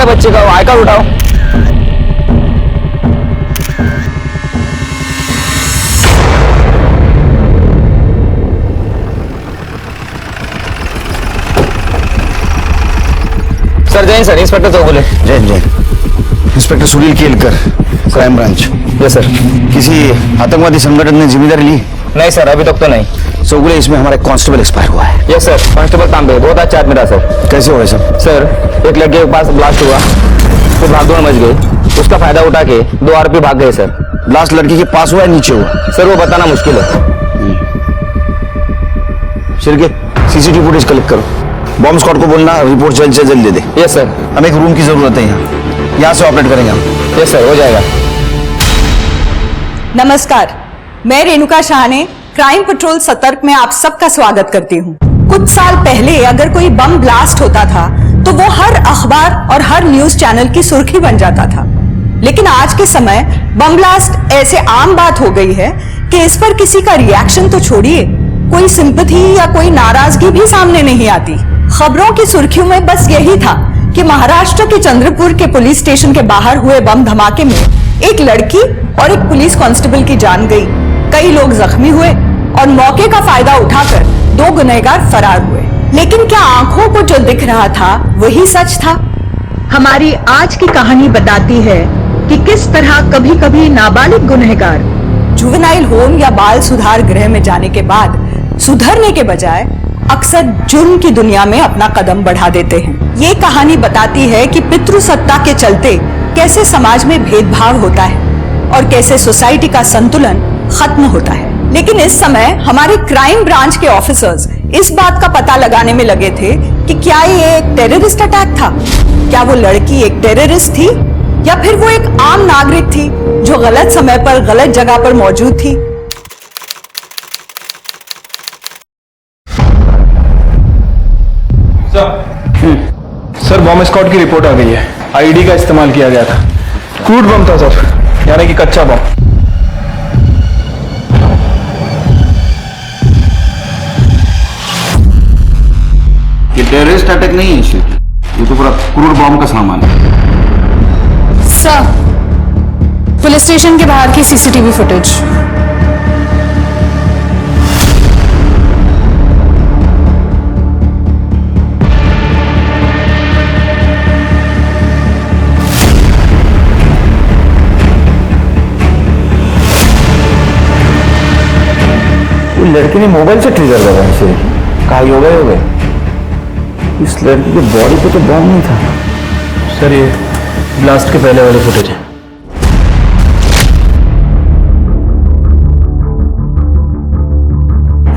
बच्चे का आई कार्ड उठाओ। सर जय सर, इंस्पेक्टर तो बोले। जय जय। Inspector Sunil Kelkar, crime branch. Yes sir. किसी आतंकवादी संगठन ने जिम्मेदारी ली? नहीं सर, अभी तक तो नहीं। सोगुले, इसमें हमारा कांस्टेबल एक्सपायर हुआ है। यस सर, कांस्टेबल तांबे बहुत अच्छा आदमी था सर। कैसे हुआ सब? सर एक लड़के के पास ब्लास्ट हुआ, फिर भागदौड़ मच गई, उसका फायदा उठा के 2 आरोपी भाग गए सर। ब्लास्ट लड़की के पास हुआ है नीचे हुआ? सर वो बताना मुश्किल है। शिरके सीसीटीवी फुटेज कलेक्ट करो, बॉम्ब स्क्वाड को बोलना रिपोर्ट जल्द से जल्द दे दे। Yes sir. हमें एक रूम की जरूरत है यहाँ से ऑपरेट करेंगे हम। यस सर, हो जाएगा। नमस्कार, मैं रेणुका शाहने क्राइम पेट्रोल सतर्क में आप सबका स्वागत करती हूँ। कुछ साल पहले अगर कोई बम ब्लास्ट होता था तो वो हर अखबार और हर न्यूज चैनल की सुर्खी बन जाता था। लेकिन आज के समय बम ब्लास्ट ऐसे आम बात हो गई है कि इस पर किसी का रिएक्शन तो छोड़िए, कोई सिंपैथी या कोई नाराजगी भी सामने नहीं आती। खबरों की सुर्खियों में बस यही था कि महाराष्ट्र के चंद्रपुर के पुलिस स्टेशन के बाहर हुए बम धमाके में एक लड़की और एक पुलिस कांस्टेबल की जान गई, कई लोग जख्मी हुए और मौके का फायदा उठाकर 2 गुनहगार फरार हुए। लेकिन क्या आंखों को जो दिख रहा था वही सच था? हमारी आज की कहानी बताती है कि किस तरह कभी कभी नाबालिग गुनहगार जुवेनाइल होम या बाल सुधार गृह में जाने के बाद सुधरने के बजाय अक्सर जुर्म की दुनिया में अपना कदम बढ़ा देते हैं। ये कहानी बताती है कि पितृसत्ता के चलते कैसे समाज में भेदभाव होता है और कैसे सोसाइटी का संतुलन खत्म होता है। लेकिन इस समय हमारे क्राइम ब्रांच के ऑफिसर्स इस बात का पता लगाने में लगे थे कि क्या ये एक टेररिस्ट अटैक था, क्या वो लड़की एक टेररिस्ट थी या फिर वो एक आम नागरिक थी जो गलत समय पर गलत जगह पर मौजूद थी। सर बॉम्ब स्क्वाड की रिपोर्ट आ गई है। आईडी का इस्तेमाल किया गया था। क्रूड बम था सर, यानी कि कच्चा बम। ये टेररिस्ट अटैक नहीं है, ये तो पूरा क्रूड बम का सामान है। सर, पुलिस स्टेशन के बाहर की सीसीटीवी फुटेज। लड़की ने मोबाइल से ट्रिगर लगा इसे, कहा हो गए। इस लड़की की बॉडी पे तो बम नहीं था। सर ये ब्लास्ट के पहले वाले फुटेज है।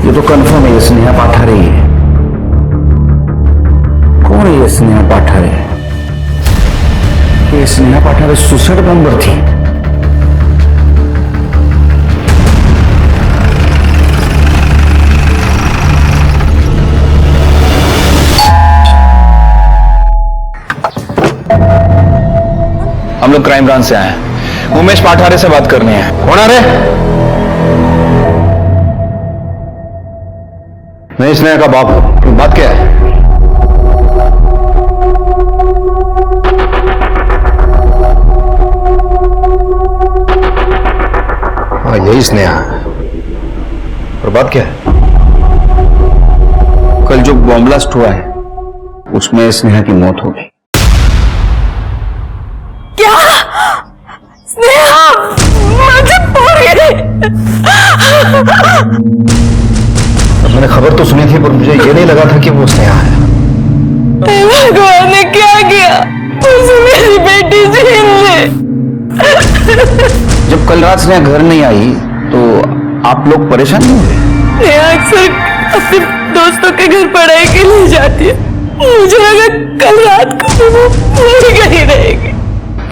ये तो कंफर्म है, ये स्नेहा पाठारे ही है। कौन है ये स्नेहा पाठारे? ये स्नेहा पाठारे सुसाइड बॉम्बर थी। हम लोग क्राइम ब्रांच से आए हैं। उमेश पाठारे से बात करनी है। कौन आ रहे? मैं स्नेहा का बाप हूं। बात क्या है? हाँ यही स्नेहा है। और बात क्या है? कल जो बॉम्ब ब्लास्ट हुआ है उसमें स्नेहा की मौत हो गई। क्या? स्नेहा मुझे मैंने खबर तो सुनी थी पर मुझे ये नहीं लगा था कि वो स्नेहा है। भगवान ने क्या किया? उसे मेरी बेटी छीन ली। जब कल रात स्नेहा घर नहीं आई तो आप लोग परेशान नहीं हुए? स्नेहा अक्सर अपने दोस्तों के घर पढ़ाई के लिए जाती है। मुझे लगा कल रात को वो मर गई रहेगी।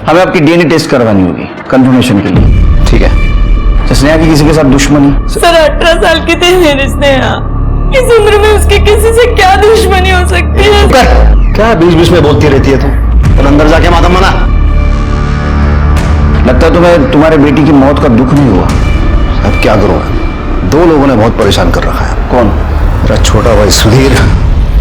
हमें आपकी डीएनए टेस्ट करवानी होगी कंफर्मेशन के लिए। ठीक है। स्नेहा की किसी के साथ दुश्मनी? सर 18 साल की थी मेरी स्नेहा। इस उम्र में उसकी किसी से क्या दुश्मनी हो सकती है? क्या बीच बीच में बोलती रहती है तू? तो अंदर जाके मातम मना। लगता है तुम्हें तुम्हारे बेटी की मौत का दुख नहीं हुआ। अब क्या करूं? 2 लोगों ने बहुत परेशान कर रखा है। कौन? मेरा छोटा भाई सुधीर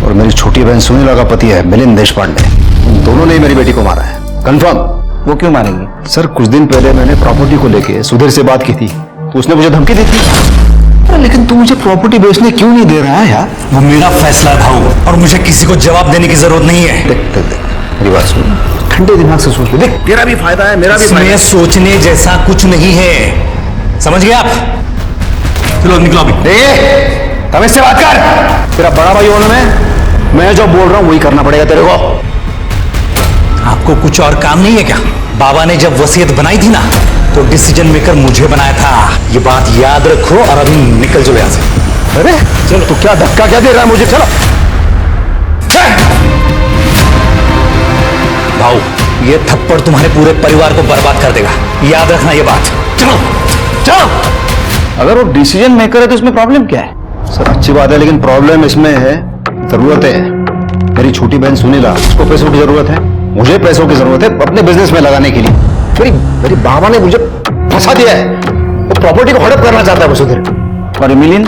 और मेरी छोटी बहन सुनीला का पति है मिलिंद देशपांडे। उन दोनों ने मेरी बेटी को मारा है। कंफर्म? वो क्यों मारेंगे? सर कुछ दिन पहले मैंने प्रॉपर्टी को लेके सुधीर से बात की थी तो उसने मुझे धमकी दी थी। लेकिन तू मुझे प्रॉपर्टी बेचने क्यों नहीं दे रहा है यार? वो मेरा फैसला है भाऊ, और मुझे किसी को जवाब देने की जरूरत नहीं है। देख मेरी बात सुन, ठंडे दिमाग से सोच ले। देख तेरा भी फायदा है, मेरा भी फायदा है। इसमें सोचने जैसा कुछ नहीं है, समझ गए आप? चलो निकलो अभी। तब इससे बात कर। तेरा बड़ा भाई होने में मैं जो बोल रहा हूँ वही करना पड़ेगा तेरे को। आपको कुछ और काम नहीं है क्या? बाबा ने जब वसीयत बनाई थी ना तो डिसीजन मेकर मुझे बनाया था। ये बात याद रखो और अभी निकल जाओ यहाँ से। अरे चलो, तू क्या धक्का क्या दे रहा है मुझे? चलो भाऊ, ये थप्पड़ तुम्हारे पूरे परिवार को बर्बाद कर देगा, याद रखना ये बात। चलो चलो। अगर वो डिसीजन मेकर है तो इसमें प्रॉब्लम क्या है? सर अच्छी बात है, लेकिन प्रॉब्लम इसमें है जरूरत है। मेरी छोटी बहन सुनीला, उसको पैसों की जरूरत है, मुझे पैसों की जरूरत है अपने बिजनेस में लगाने के लिए। मेरी बाबा ने मुझे फंसा दिया है। वो प्रॉपर्टी को हड़प करना चाहता है वसुधर। और मिलिन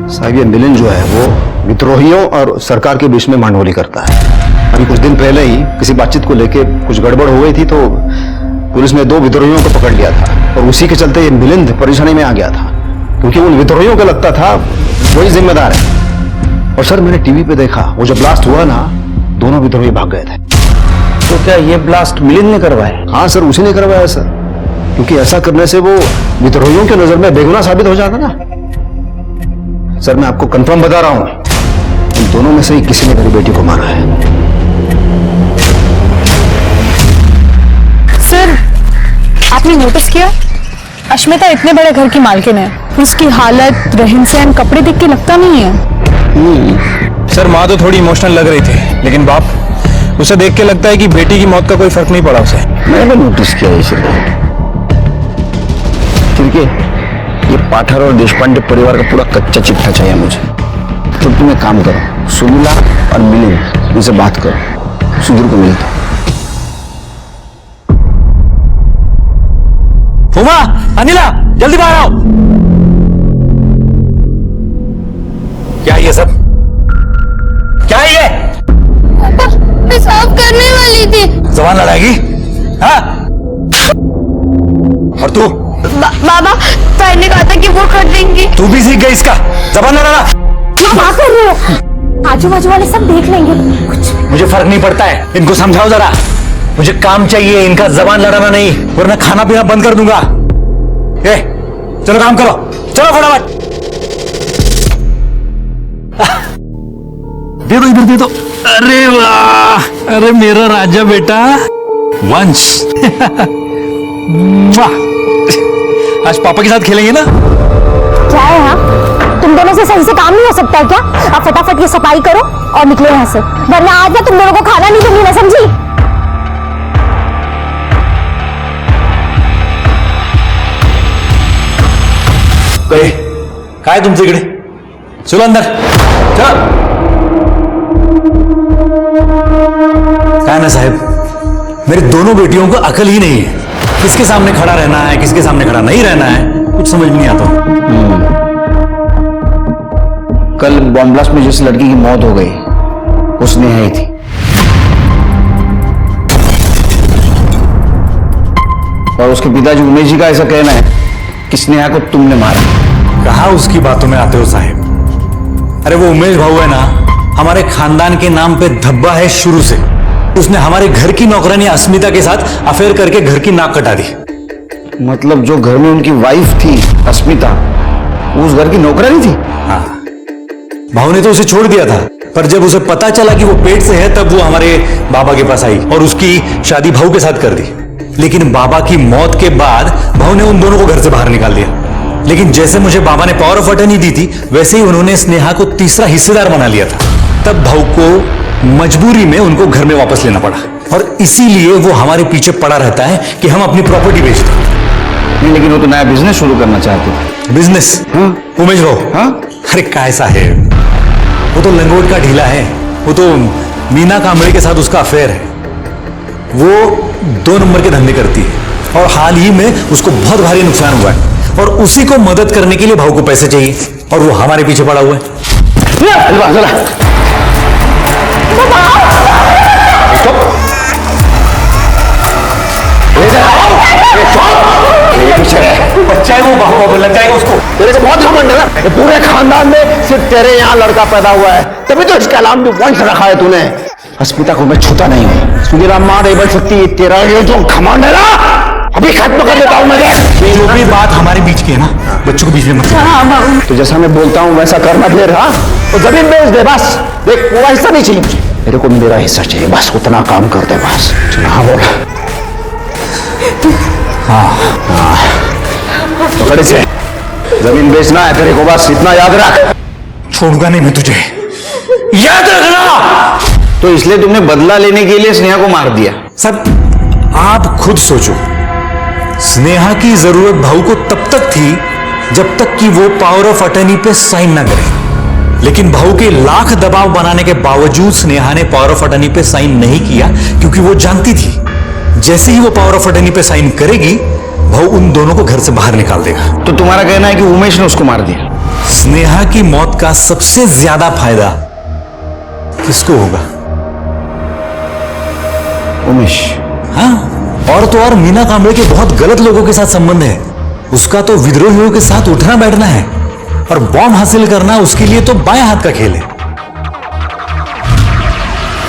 साहब, ये मिलिन जो है वो विद्रोहियों और सरकार के बीच में मांडोली करता है। अभी कुछ दिन पहले ही किसी बातचीत को लेके कुछ गड़बड़ हो गई थी, तो पुलिस ने 2 विद्रोहियों को पकड़ लिया था और उसी के चलते ये मिलिंद परेशानी में आ गया था, क्योंकि उन विद्रोहियों को लगता था वही जिम्मेदार है। और सर, मैंने टीवी पे देखा, वो जब ब्लास्ट हुआ ना, दोनों विद्रोही भाग गए थे। तो क्या ये ब्लास्ट मिलिंद ने करवाया? हाँ सर, उसी ने करवाया सर, क्योंकि ऐसा करने से वो विद्रोहियों की नजर में बेगुनाह साबित हो जाता ना। सर, मैं आपको कंफर्म बता रहा हूं, इन दोनों में से ही किसी ने मेरी बेटी को मारा है। सर, आपने नोटिस किया अश्मिता इतने बड़े घर की मालकिन है, उसकी हालत, रहन सहन, कपड़े देख के लगता नहीं है। सर, माँ तो थोड़ी इमोशनल लग रही थी, लेकिन बाप, उसे देख के लगता है कि बेटी की मौत का कोई फर्क नहीं पड़ा उसे। मैंने नोटिस किया ये चिरके, ये पाठर और देशपांडे परिवार का पूरा कच्चा चिट्ठा चाहिए मुझे। तो तुम एक काम करो, सुनीला और मिलिंद, इनसे बात करो, सुधीर को मिलता। उमा, अनिला, जल्दी बाहर आओ। क्या ये सब? क्या है ये? पापा, मैं साफ करने वाली थी। जबान लड़ाएगी? हाँ? और तू? बाबा, सर ने कहा था कि वो कर देंगे। तू भी सीख गई इसका? जबान लड़ाना? क्या कर रहे हो? आजू बाजू वाले सब देख लेंगे। कुछ मुझे फर्क नहीं पड़ता है, इनको समझाओ जरा। मुझे काम चाहिए, इनका जबान लड़ाना नहीं, वरना खाना पीना बंद कर दूंगा। ए, चलो काम करो, चलो फटाफट। दे दो, इधर दे दो। अरे वाह, अरे मेरा राजा बेटा वंश। आज पापा के साथ खेलेंगे ना? क्या है? हाँ, तुम दोनों से सही से काम नहीं हो सकता है क्या? अब फटाफट ये सफाई करो और निकलो यहाँ से, वरना आज मैं तुम दोनों को खाना नहीं दूंगी, ना समझी? काय तुमचे इकडे? चलो अंदर, चलो। काय ना साहब, मेरी दोनों बेटियों को अकल ही नहीं है, किसके सामने खड़ा रहना है, किसके सामने खड़ा नहीं रहना है, कुछ समझ में नहीं आता। कल बॉम्ब ब्लास्ट में जिस लड़की की मौत हो गई, उसने आई थी। और उसके पिताजी उमेश जी का ऐसा कहना है कि स्नेहा को तुमने मारा। कहा उसकी बातों में आते हो साहब? अरे वो उमेश भाऊ है ना, हमारे खानदान के नाम पे धब्बा है शुरू से। उसने हमारे घर की नौकरानी अस्मिता के साथ अफेयर करके घर की नाक कटा दी। मतलब जो घर में उनकी वाइफ थी अस्मिता, वो उस घर की नौकरानी थी? हाँ, भाऊ ने तो उसे छोड़ दिया था, पर जब उसे पता चला कि वो पेट से है, तब वो हमारे बाबा के पास आई और उसकी शादी भाऊ के साथ कर दी। लेकिन बाबा की मौत के बाद भाऊ ने उन दोनों को घर से बाहर निकाल दिया। लेकिन जैसे मुझे बाबा ने पावर ऑफ अटर्नी दी थी, वैसे ही उन्होंने स्नेहा को तीसरा हिस्सेदार बना लिया था। तब भाऊ को मजबूरी में उनको घर में वापस लेना पड़ा, और इसीलिए वो हमारे पीछे पड़ा रहता है कि हम अपनी प्रॉपर्टी बेच दें। नहीं, लेकिन वो तो नया बिजनेस शुरू करना चाहते थे। बिजनेस? उमेश भाऊ? हाँ? अरे काय साहेब, वो तो लंगोट का ढीला है, वो तो मीना कांबळे के साथ उसका अफेयर है। वो 2 नंबर के धंधे करती है, और हाल ही में उसको बहुत भारी नुकसान हुआ है, और उसी को मदद करने के लिए भाऊ को पैसे चाहिए, और वो हमारे पीछे पड़ा हुआ है। बच्चा है वो, बाबू लग जाएगा उसको। तेरे से बहुत घमंड है ना, पूरे खानदान में सिर्फ तेरे यहाँ लड़का पैदा हुआ है, तभी तो इसका नाम भी वंश रखा है तूने। अस्मिता को मैं छूता नहीं हूँ। सुनीला माँ नहीं बन सकती, तेरा ये जो घमंड है ना, अभी खत्म कर देता हूँ मैं। जो भी बात हमारे बीच की है ना, बच्चों को बीच में मत। तो जैसा मैं बोलता हूँ वैसा करना फिर। हाँ, तो जमीन बेच दे बस, देख पूरा हिस्सा नहीं चाहिए मुझे, मेरे को मेरा हिस्सा चाहिए, बस उतना काम कर दे बस। हाँ बोला। हाँ, तो खड़े से जमीन बेचना है तेरे को, बस इतना याद रख। छोड़ूंगा नहीं मैं तुझे, याद रखना। तो इसलिए तुमने बदला लेने के लिए स्नेहा को मार दिया? सब आप खुद सोचो, स्नेहा की जरूरत भाऊ को तब तक थी जब तक कि वो पावर ऑफ अटर्नी पे साइन ना करे। लेकिन भाऊ के लाख दबाव बनाने के बावजूद स्नेहा ने पावर ऑफ अटर्नी पे साइन नहीं किया, क्योंकि वो जानती थी जैसे ही वो पावर ऑफ अटर्नी पे साइन करेगी, भाऊ उन दोनों को घर से बाहर निकाल देगा। तो तुम्हारा कहना है कि उमेश ने उसको मार दिया? स्नेहा की मौत का सबसे ज्यादा फायदा किसको होगा? उमेश। हाँ, और तो और मीना कांबळे के बहुत गलत लोगों के साथ संबंध है। उसका तो विद्रोहियों के साथ उठना बैठना है, और बॉम्ब हासिल करना उसके लिए तो बाएं हाथ का खेल है।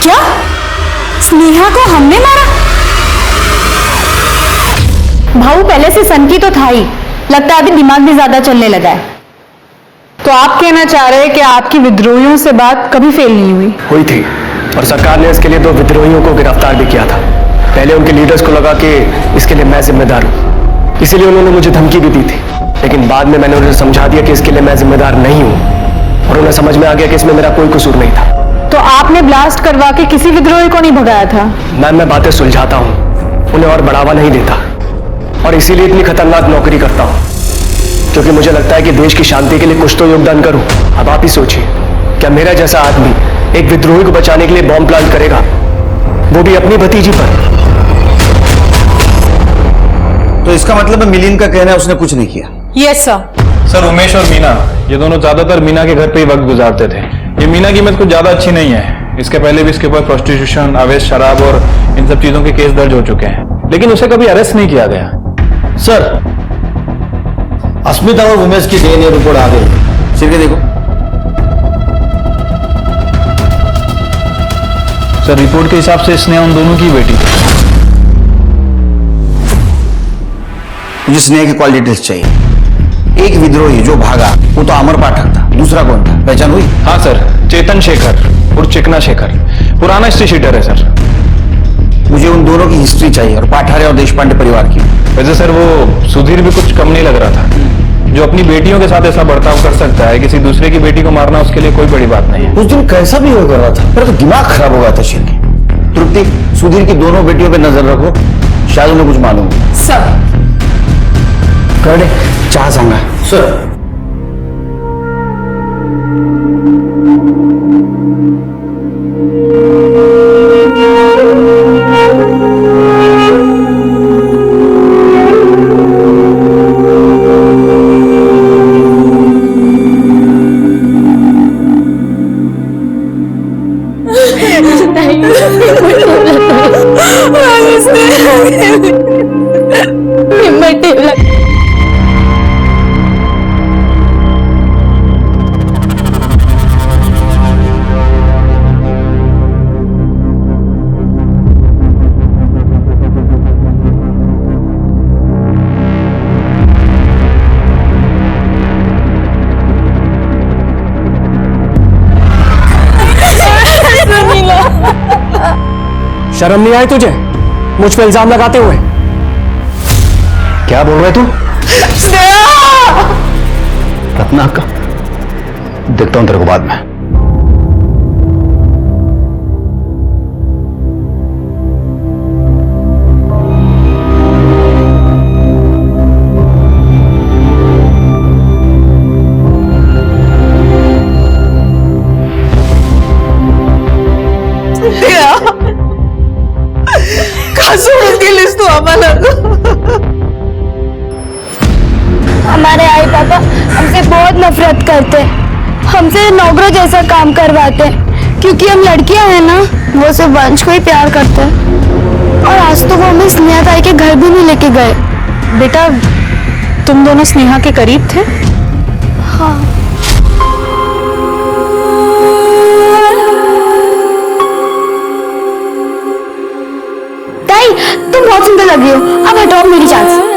क्या स्नेहा को हमने मारा? भाऊ पहले से सनकी तो था ही, लगता है अभी दिमाग भी ज्यादा चलने लगा है। तो आप कहना चाह रहे हैं कि आपकी विद्रोहियों से बात कभी फेल नहीं हुई? हुई थी, और सरकार ने इसके लिए 2 विद्रोहियों को गिरफ्तार भी किया था। पहले उनके लीडर्स को लगा कि इसके लिए मैं जिम्मेदार हूं, इसीलिए उन्होंने मुझे धमकी भी दी थी। लेकिन बाद में मैंने उन्हें समझा दिया कि इसके लिए मैं जिम्मेदार नहीं हूं, और उन्हें समझ में आ गया कि इसमें मेरा कोई कसूर नहीं था। तो आपने ब्लास्ट करवा के किसी विद्रोही को नहीं भगाया था? मैम, मैं बातें सुलझाता हूं, उन्हें और बढ़ावा नहीं देता, और इसीलिए इतनी खतरनाक नौकरी करता हूं, क्योंकि मुझे लगता है कि देश की शांति के लिए कुछ तो योगदान करूं। अब आप ही सोचिए, क्या मेरा जैसा आदमी एक विद्रोही को बचाने के लिए बॉम्ब प्लांट करेगा, वो भी अपनी भतीजी पर? तो इसका मतलब है मिलिंद का कहना है उसने कुछ नहीं किया। Yes sir. सर, उमेश और मीना, ये दोनों ज्यादातर मीना के घर पे ही वक्त गुजारते थे। ये मीना की इमेज कुछ ज्यादा अच्छी नहीं है। इसके पहले भी इसके ऊपर प्रोस्टिट्यूशन, अवैध शराब और इन सब चीजों के केस दर्ज हो चुके हैं, लेकिन उसे कभी अरेस्ट नहीं किया गया। सर, अस्मिता और उमेश की डीएनए रिपोर्ट आ गई, सिर के देखो। सर, रिपोर्ट के हिसाब से स्नेहा उन दोनों की बेटी। मुझे स्नेहा की कॉल डिटेल्स चाहिए। एक विद्रोही जो भागा वो तो अमर पाठक था, दूसरा कौन था, पहचान हुई? हाँ सर, चेतन शेखर और चिकना शेखर, पुराना हिस्ट्री शीटर है सर। मुझे उन दोनों की हिस्ट्री चाहिए, और पाठारे और देशपांडे परिवार की। वैसे सर, वो सुधीर भी कुछ कम नहीं लग रहा था। जो अपनी बेटियों के साथ ऐसा बर्ताव कर सकता है, किसी दूसरे की बेटी को मारना उसके लिए कोई बड़ी बात नहीं है। उस दिन कैसा भी हो कर रहा था, मेरा तो दिमाग खराब हो गया था शेर की। तृप्ति, सुधीर की दोनों बेटियों पे नजर रखो, शायद उन्हें कुछ मालूम हो। सब कर दे, चाह सांगा सर। शर्म नहीं आई तुझे मुझ पे इल्जाम लगाते हुए? क्या बोल रहे तू? रत्ना का देखता हूं तेरे को बाद में। हमारे आई पापा हमसे बहुत नफरत करते, हमसे नौकरों जैसा काम करवाते, क्योंकि हम लड़कियां हैं ना, वो सिर्फ वंश को ही प्यार करते हैं। और आज तो वो हमें स्नेहा ताई के घर भी नहीं लेके गए। बेटा, तुम दोनों स्नेहा के करीब थे? हाँ। ताई, तुम बहुत सुंदर लग रही हो, अब हटाओ मेरी जान से।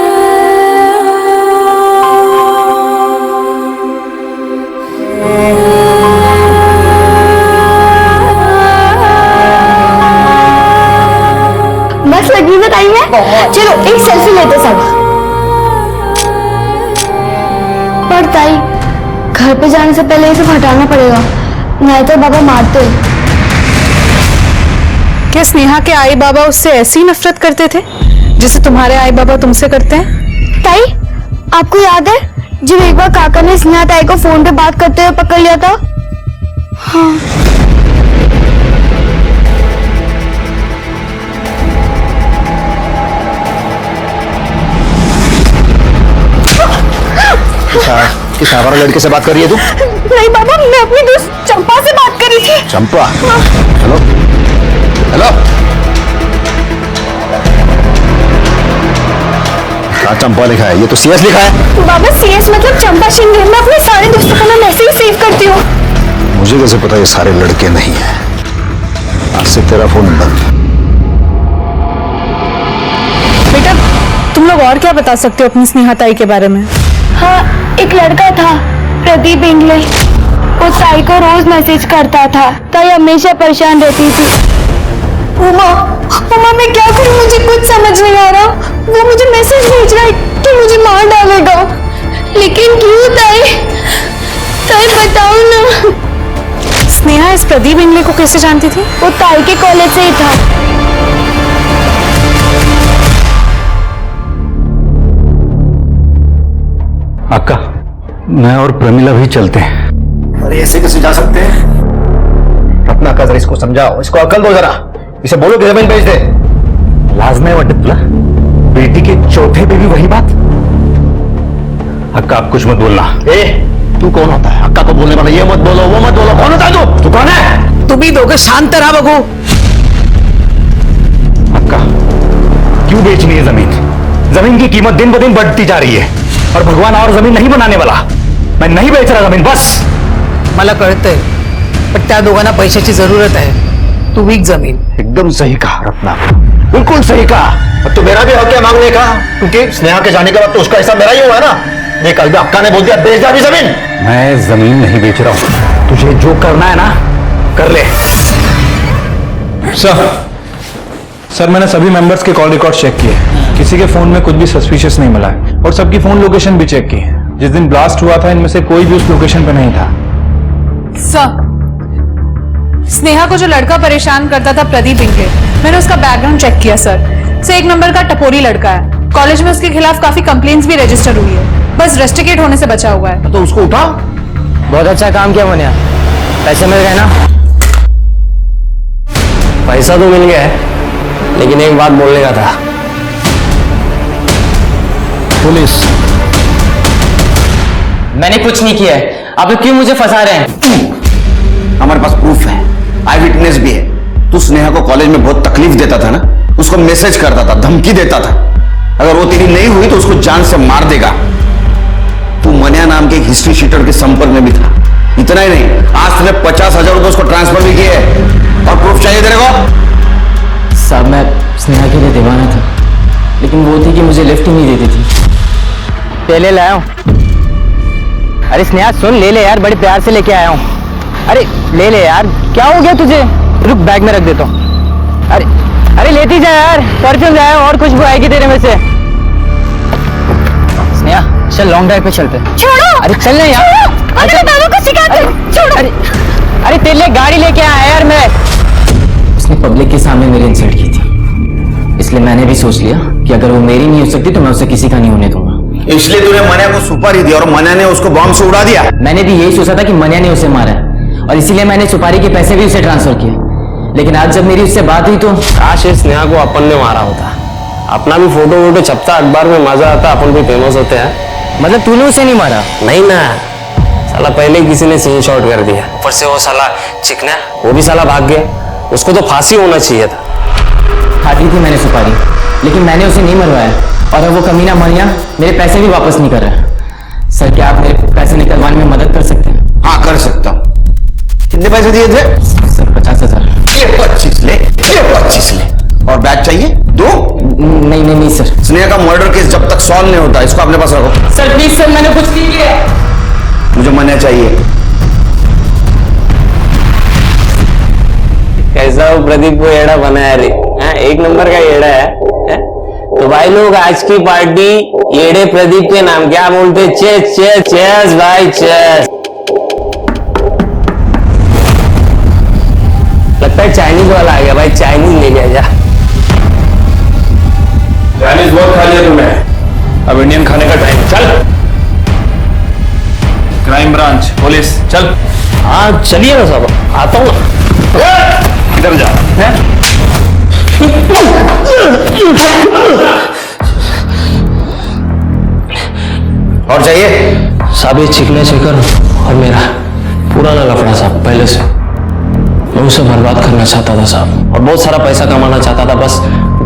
बस लगी ना ताई में? चलो एक सेल्फी लेते सब। पर ताई, घर पे जाने से पहले ये सब हटाना पड़ेगा, नहीं तो बाबा मारते। क्या स्नेहा के आई बाबा उससे ऐसी नफरत करते थे जिसे तुम्हारे आई बाबा तुमसे करते हैं? ताई, आपको याद है जब एक बार काका ने स्नेहा ताई को फोन पे बात करते हुए पकड़ लिया था? हाँ। अच्छा, किस आवारा लड़के से बात कर रही है तू? नहीं बाबा, मैं अपनी दोस्त चंपा से बात कर रही थी। चंपा? हेलो हेलो, कहाँ चंपा लिखा है? ये तो CS लिखा है। बाबा CS मतलब चंपा शिंदे। मैं अपने सारे दोस्तों का नाम ऐसे ही सेव करती हूँ। मुझे कैसे पता ये सारे लड़के नहीं है? आज से तेरा फोन बंद। बेटा, तुम लोग और क्या बता सकते हो अपनी स्नेहा ताई के बारे में? हाँ, एक लड़का था प्रदीप इंगले। वो ताई को रोज मैसेज करता था। ताई हमेशा परेशान रहती थी। उमा, मैं क्या करूं? मुझे कुछ समझ नहीं आ रहा। वो मुझे मैसेज भेज रहा है कि मुझे मार डालेगा, लेकिन क्यों ताई? ताई बताओ ना। स्नेहा इस प्रदीप इंगले को कैसे जानती थी? वो ताई के कॉलेज से ही था। अक्का, मैं और प्रमिला भी चलते हैं। अरे ऐसे कैसे जा सकते हैं? रत्ना का जरा इसको समझाओ, इसको अकल दो जरा। इसे बोलो कि जमीन बेच दे। लाज नहीं वाटत तुला? बेटी के चौथे पे भी वही बात? अक्का, आप कुछ मत बोलना। ए, तू कौन होता है अक्का को बोलने वाला? ये मत बोलो, वो मत बोलो। कौन होता है तू? कौन है? तुम ही दोगे शांत रहा बगू। अक्का, क्यों बेचनी है जमीन? जमीन की कीमत दिन ब दिन बढ़ती जा रही है और भगवान और जमीन नहीं बनाने वाला। मैं नहीं बेच रहा जमीन, बस। मला कळतंय, पण त्या दोघांना पैशाची जरूरत आहे। तू विक जमीन। एकदम सही कहा रत्ना, बिल्कुल सही कहा। तो मेरा भी हक है मांगने का, क्योंकि स्नेहा के जाने के बाद तो उसका हिस्सा मेरा ही हुआ है ना। ये कल भी अक्का ने बोल दिया बेच दे अभी जमीन। मैं जमीन नहीं बेच रहा हूं। तुझे जो करना है ना, कर ले। सर, मैंने सभी मेंबर्स के कॉल रिकॉर्ड चेक किए। किसी के फोन में कुछ भी सस्पिशियस नहीं मिला है और सबकी फोन लोकेशन भी चेक की है। जिस दिन ब्लास्ट हुआ था, इनमें से कोई भी उस लोकेशन पे नहीं था। सर, स्नेहा को जो लड़का परेशान करता था प्रदीप इंगले, मैंने उसका बैकग्राउंड चेक किया सर। से एक नंबर का टपोरी लड़का है। कॉलेज में उसके खिलाफ काफी कंप्लेंट्स भी रजिस्टर हुई है, बस रस्टिकेट होने से बचा हुआ है। तो उसको उठा। बहुत अच्छा काम किया मोनिया, पैसे मिल गए ना? पैसा तो मिल गया है, लेकिन एक बात बोलने का था। पुलिस, मैंने कुछ नहीं किया है, आप क्यों मुझे फंसा रहे हैं? हमारे पास प्रूफ है, आई विटनेस भी है। तू स्नेहा को कॉलेज में बहुत तकलीफ देता था ना, उसको मैसेज करता था, धमकी देता था। अगर वो तेरी नहीं हुई तो उसको जान से मार देगा। तू मनिया नाम के एक हिस्ट्री शीटर के संपर्क में भी था। इतना ही नहीं, आज तुमने 50,000 रुपए उसको ट्रांसफर भी किए और प्रूफ चाहिए तेरे को? साहब, मैं स्नेहा के लिए दीवाना था, लेकिन वो थी कि मुझे लिफ्ट ही नहीं देती थी। पहले लाया हूं। अरे स्नेहा सुन, ले ले यार, बड़े प्यार से लेके आया हूं। अरे ले ले यार, क्या हो गया तुझे? रुक, बैग में रख देता हूं। अरे लेती जा यार, परफ्यूम लाया और खुशबू आएगी तेरे में से। स्नेहा चल, लॉन्ग ड्राइव पे चलते। छोड़ो। अरे चल ना यार। अरे बाबा को सिखाते। छोड़ो। अरे तेरे लिए गाड़ी लेके आया यार मैं। उसने पब्लिक के सामने मेरी इंसल्ट की थी, इसलिए मैंने भी सोच लिया कि अगर वो मेरी नहीं हो सकती तो मैं उसे किसी का नहीं होने दूंगा। इसलिए तूने मनिया को सुपारी दी और मनिया ने उसको बॉम्ब से उड़ा दिया। मैंने भी यही सोचा था कि मनिया ने उसे मारा है और इसीलिए मैंने सुपारी के पैसे भी उसे ट्रांसफर किए। लेकिन आज जब मेरी उससे बात हुई तो काश स्नेहा को अपन ने मारा होता। अपना भी फोटो वोटो छपता, अखबार में मजा आता, अपन भी फेमस होते हैं। मतलब तूने उसे नहीं मारा? नहीं ना साला, पहले ही किसी ने सीन शॉट कर दिया। ऊपर से वो साला चिकना, वो भी साला भाग गया। उसको तो फांसी होना चाहिए था। खाती थी मैंने सुपारी, लेकिन मैंने उसे नहीं मरवाया और अब वो कमीना मनिया मेरे पैसे भी वापस नहीं कर रहा है। सर, क्या आप मेरे पैसे निकलवाने में मदद कर सकते हैं? हाँ कर सकता हूँ। कितने पैसे दिए थे? सर 50,000। ये 25 ले, ये 25 ले। और बैग चाहिए? दो? नहीं सर। स्नेहा का मर्डर केस जब तक सॉल्व नहीं होता, इसको अपने पास रखो। सर प्लीज सर, मैंने कुछ नहीं किया। मुझे मनिया चाहिए। कैसा हो प्रदीप को एड़ा बनाया रे? एक नंबर का एड़ा है। तो भाई लोग, आज की पार्टी एड़े प्रदीप के नाम क्या बोलते? चेस चेस चेस भाई चेस। लगता है चाइनीज वाला आ गया भाई, चाइनीज ले गया। जा चाइनीज बहुत खा लिया तुमने, अब इंडियन खाने का टाइम। चल क्राइम ब्रांच, पुलिस, चल। हाँ चलिए ना साहब, आता हूँ। इधर जा। और चाहिए? साहब ये चिकने शेखर और मेरा पुराना लफड़ा साहब पहले से, मैं उसे बर्बाद करना चाहता था साहब, और बहुत सारा पैसा कमाना चाहता था। बस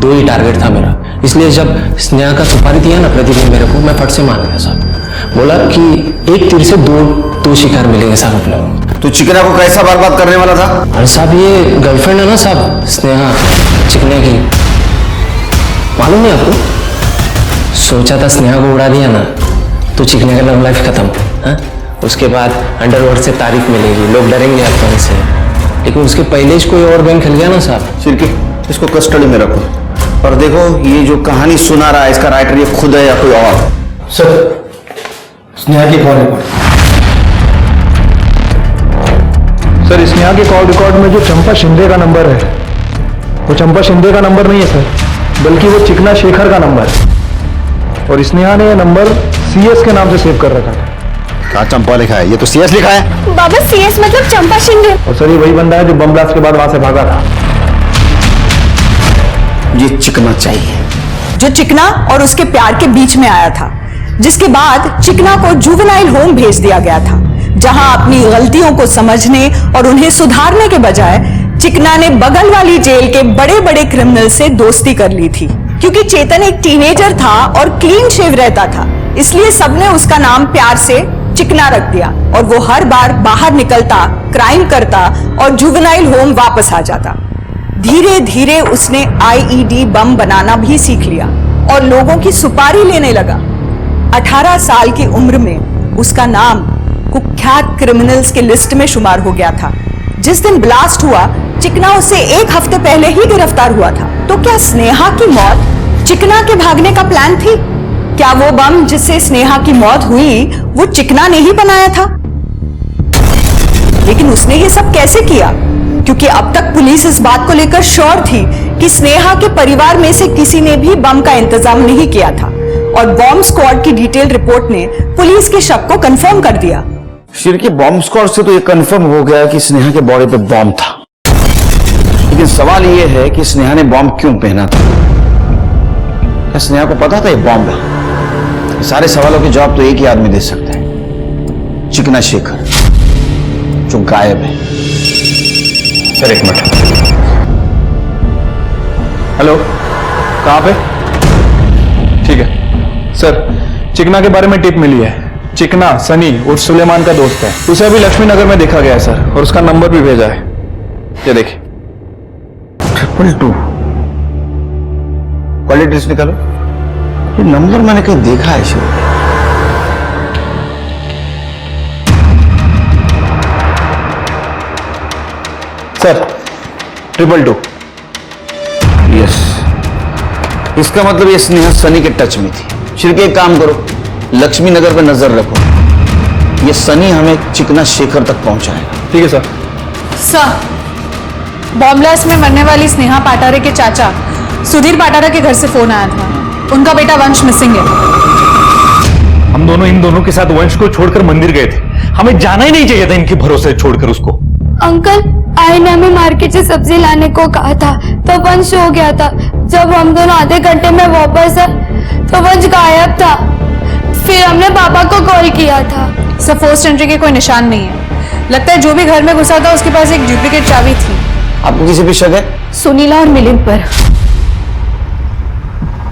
2 ही टारगेट था मेरा। इसलिए जब स्नेहा का सुपारी दिया ना प्रदीप ने मेरे को, मैं फट से मान गया साहब। बोला कि एक तीर से दो शिकार मिलेंगे साहब अपने को। तो चिकना को कैसा बर्बाद करने वाला था? अरे साहब ये गर्लफ्रेंड है ना साहब स्नेहा चिकने की, मालूम नहीं आपको? सोचा था स्नेहा को उड़ा दिया ना तो चिकने का लव लाइफ खत्म। हाँ? उसके बाद अंडरवर्ल्ड से तारीफ मिलेगी, लोग डरेंगे अपन से, लेकिन उसके पहले ही कोई और बैंक खिल गया ना साहब। सिरकी इसको कस्टडी में रखो और देखो ये जो कहानी सुना रहा है इसका राइटर ये खुद है या कोई और। सर स्नेहा की कॉल रिकॉर्ड। सर स्नेहा के कॉल रिकॉर्ड में जो चंपा शिंदे का नंबर है वो चंपा शिंदे का नंबर नहीं है सर, बल्कि वो चिकना शेखर का नंबर है, और स्नेहा ने यह नंबर CS के नाम से सेव कर रखा था। क्या चंपा लिखा है? ये तो CS लिखा है। बाबा CS मतलब चंपा शिंदे। और सर ये वही बंदा है जो बम ब्लास्ट के बाद वहां से भागा था। ये चिकना चाहिए, जो चिकना और उसके प्यार के बीच में आया था, जिसके बाद चिकना को जुवेनाइल होम भेज दिया गया था, जहां अपनी गलतियों को समझने और उन्हें सुधारने के बजाय चिकना ने बगल वाली जेल के बड़े बड़े क्रिमिनल से दोस्ती कर ली थी। क्योंकि चेतन एक टीनेजर था और क्लीन शेव रहता था, इसलिए सबने उसका नाम प्यार से चिकना रख दिया, और वो हर बार बाहर निकलता, क्राइम करता और जुवेनाइल होम वापस आ जाता। धीरे धीरे उसने IED बम बनाना भी सीख लिया और लोगों की सुपारी लेने लगा। 18 साल की उम्र में उसका नाम कुख्यात क्रिमिनल्स के लिस्ट में शुमार हो गया था। जिस दिन ब्लास्ट हुआ चिकना उससे 1 हफ्ते पहले ही गिरफ्तार हुआ था। तो क्या स्नेहा की मौत चिकना के भागने का प्लान थी? क्या वो बम जिससे स्नेहा की मौत हुई वो चिकना ने ही बनाया था? लेकिन उसने ये सब कैसे किया? क्योंकि अब तक पुलिस इस बात को लेकर श्योर थी कि स्नेहा के परिवार में से किसी ने भी बम का इंतजाम नहीं किया था, और बॉम्ब स्क्वाड की डिटेल रिपोर्ट ने पुलिस के शक को कंफर्म कर दिया। शिर के बॉम्ब स्क्वाड से तो ये कंफर्म हो गया कि स्नेहा के बॉडी पे बॉम्ब था, लेकिन सवाल ये है कि स्नेहा ने बॉम्ब क्यों पहना था? क्या स्नेहा को पता था ये बॉम्ब है? सारे सवालों के जवाब तो एक ही आदमी दे सकता है, चिकना शेखर, जो गायब है। Sir 1 minute. हेलो, कहां पे? ठीक है सर, चिकना के बारे में टिप मिली है। चिकना सनी उर्फ सुलेमान का दोस्त है, उसे अभी लक्ष्मी नगर में देखा गया है सर, और उसका नंबर भी भेजा है, ये देखिए। 222 क्वालिटीज निकालो। ये नंबर मैंने कहीं देखा है शायद। सर 222। यस, इसका मतलब ये स्नेहा सनी के टच में थी। शिरके एक काम करो, लक्ष्मी नगर पे नजर रखो, ये सनी हमें चिकना शेखर तक पहुंचाएगा। ठीक है सर। सर, बॉम्ब ब्लास्ट में मरने वाली स्नेहा पाटारे के चाचा सुधीर पाटारा के घर से फोन आया था, उनका बेटा वंश मिसिंग है। हम दोनों इन दोनों के साथ वंश को छोड़कर मंदिर गए थे, हमें जाना ही नहीं चाहिए था इनके भरोसे छोड़कर उसको। अंकल आईना में मार्केट से सब्जी लाने को कहा था तो वंश हो गया था। जब हम दोनों आधे घंटे में वापस आए तो वंश गायब था। फिर हमने पापा को कॉल किया था। सर फोर्स्ड एंट्री के कोई निशान नहीं है, लगता है जो भी घर में घुसा था उसके पास एक डुप्लीकेट चाबी थी। आपको किसी पे शक है? सुनीला और मिलिंद पर।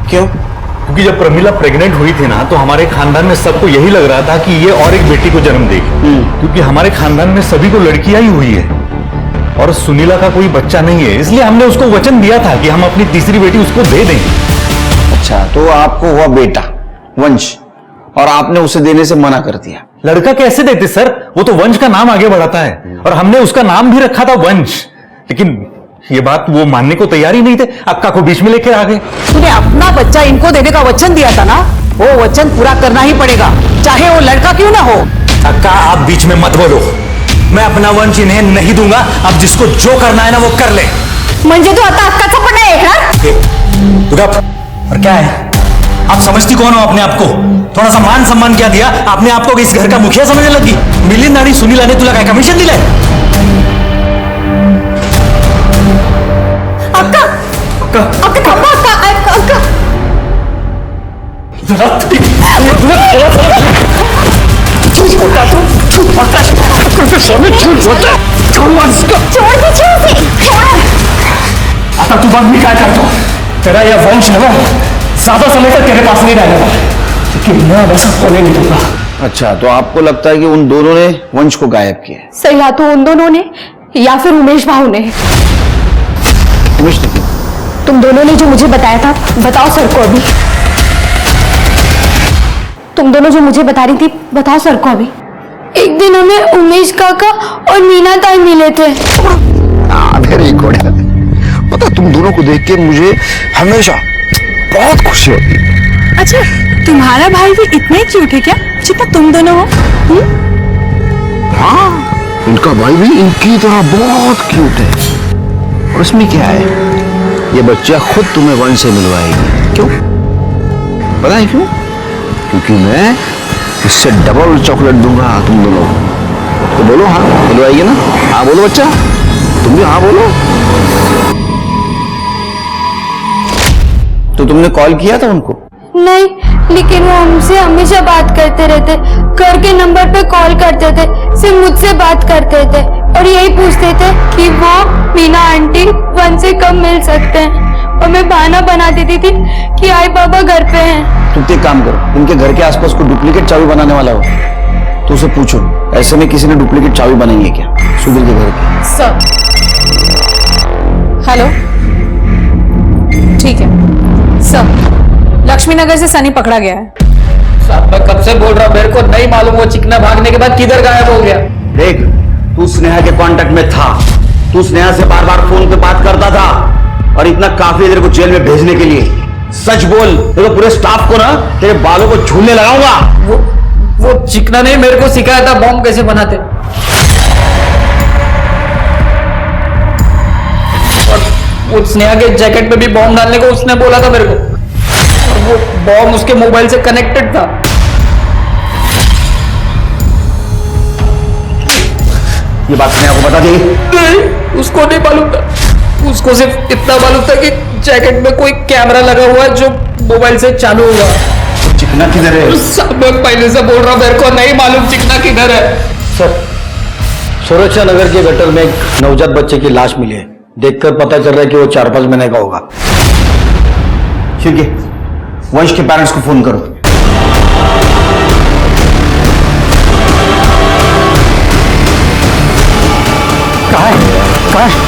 क्यों? क्योंकि जब प्रमिला प्रेग्नेंट हुई थी ना तो हमारे खानदान में सबको यही लग रहा था कि ये और एक बेटी को जन्म देगी, क्योंकि हमारे खानदान में सभी को लड़कियां ही हुई है और सुनीला का कोई बच्चा नहीं है, इसलिए हमने उसको वचन दिया था कि हम अपनी तीसरी बेटी उसको दे देंगे। अच्छा, तो आपको हुआ बेटा वंश और आपने उसे देने से मना कर दिया। लड़का कैसे देते सर, वो तो वंश का नाम आगे बढ़ाता है और हमने उसका नाम भी रखा था वंश, लेकिन ये बात वो मानने को तैयार ही नहीं थे, अक्का को बीच में लेकर आ गए। तूने अपना बच्चा इनको देने का वचन दिया था ना, वो वचन पूरा करना ही पड़ेगा, चाहे वो लड़का क्यों ना हो। अक्का आप बीच में मत बोलो, मैं अपना वंश इन्हें नहीं दूंगा, अब जिसको जो करना है ना वो कर ले। म्हणजे तू आता अक्काचा पण नाही ऐकणार? और क्या है, आप समझती कौन हो अपने आप को? थोड़ा सा मान सम्मान क्या दिया आपने आपको इस घर का मुखिया समझने लगी? मिलिंद आणि सुनीला ने तुला काय कमिशन दिलंय? अक्का अक्का थांबा, अक्का अक्का छोटा तो आता तू बंद भी क्या करता तेरा यह वंश है ना ज्यादा समय तक तेरे पास नहीं रहने वाला, लेकिन मैं वैसा होने नहीं दूंगा। अच्छा, तो आपको लगता है कि उन दोनों ने वंश को गायब किया? सर या तो उन दोनों ने या फिर उमेश भाऊ ने। उमेश ने? तुम दोनों ने जो मुझे बताया था, बताओ सर को अभी। तुम दोनों जो मुझे बता रही थी, बताओ सर को अभी। एक दिन हमें उमेश काका और मीना ताई मिले थे। Very good. पता, तुम दोनों को देख के मुझे हमेशा बहुत खुशी होती है। अच्छा, तुम्हारा भाई भी इतना ही क्यूट है क्या जितना तुम दोनों हो? हाँ, इनका भाई भी इनकी तरह बहुत क्यूट है। और इसमें क्या है, ये बच्चा खुद तुम्हें वंश से मिलवाएगी। क्यों पता है क्यों? क्योंकि मैं इससे डबल चॉकलेट दूंगा तुम दोनों को। तो बोलो हाँ, मिलवाएगी ना? हाँ बोलो बच्चा, तुम भी हाँ बोलो। तो तुमने कॉल किया था उनको? नहीं, लेकिन वो हमसे हमेशा बात करते रहते, घर के नंबर पे कॉल करते थे, सिर्फ मुझसे बात करते थे और यही पूछते थे कि वो मीना आंटी वन से कब मिल सकते हैं। और मैं बहाना बना देती थी कि आई बाबा घर पे हैं। तुम एक काम करो, इनके घर के आसपास कोई डुप्लीकेट चाबी बनाने वाला हो तो उसे पूछो, ऐसे में किसी ने डुप्लीकेट चाबी बनाई है क्या सुधीर के घर की? सर हेलो, ठीक है सर, लक्ष्मी नगर से सनी पकड़ा गया है। साहब मैं कब से बोल रहा हूँ, मेरे को नहीं मालूम वो चिकना भागने के बाद किधर गायब हो गया। देख, तू स्नेहा के कांटेक्ट में था, तू स्नेहा से बार बार फोन पे बात करता था और इतना काफी है तेरे को जेल में भेजने के लिए। सच बोल, तेरे पूरे स्टाफ को ना तेरे बालों को झूलने लगाऊंगा। वो चिकना ने मेरे को सिखाया था बॉम्ब कैसे बनाते, और वो स्नेहा के जैकेट में भी बॉम्ब डालने को उसने बोला था मेरे को, और वो बॉम्ब उसके मोबाइल से कनेक्टेड था। ये बात स्नेहा को बता दी? नहीं, उसको नहीं मालूम था। उसको सिर्फ इतना मालूम था कि जैकेट में कोई कैमरा लगा हुआ है जो मोबाइल से चालू होगा। चिकना किधर है? सब मैं पहले से बोल रहा हूँ, मेरे को नहीं मालूम चिकना किधर है। सर, सुरक्षा नगर के गटर में एक नवजात बच्चे की लाश मिली है। देखकर पता चल रहा है कि वो 4-5 महीने का होगा। ठीक है, वंश के पेरेंट्स को फोन करो। कहाँ है? कहाँ है?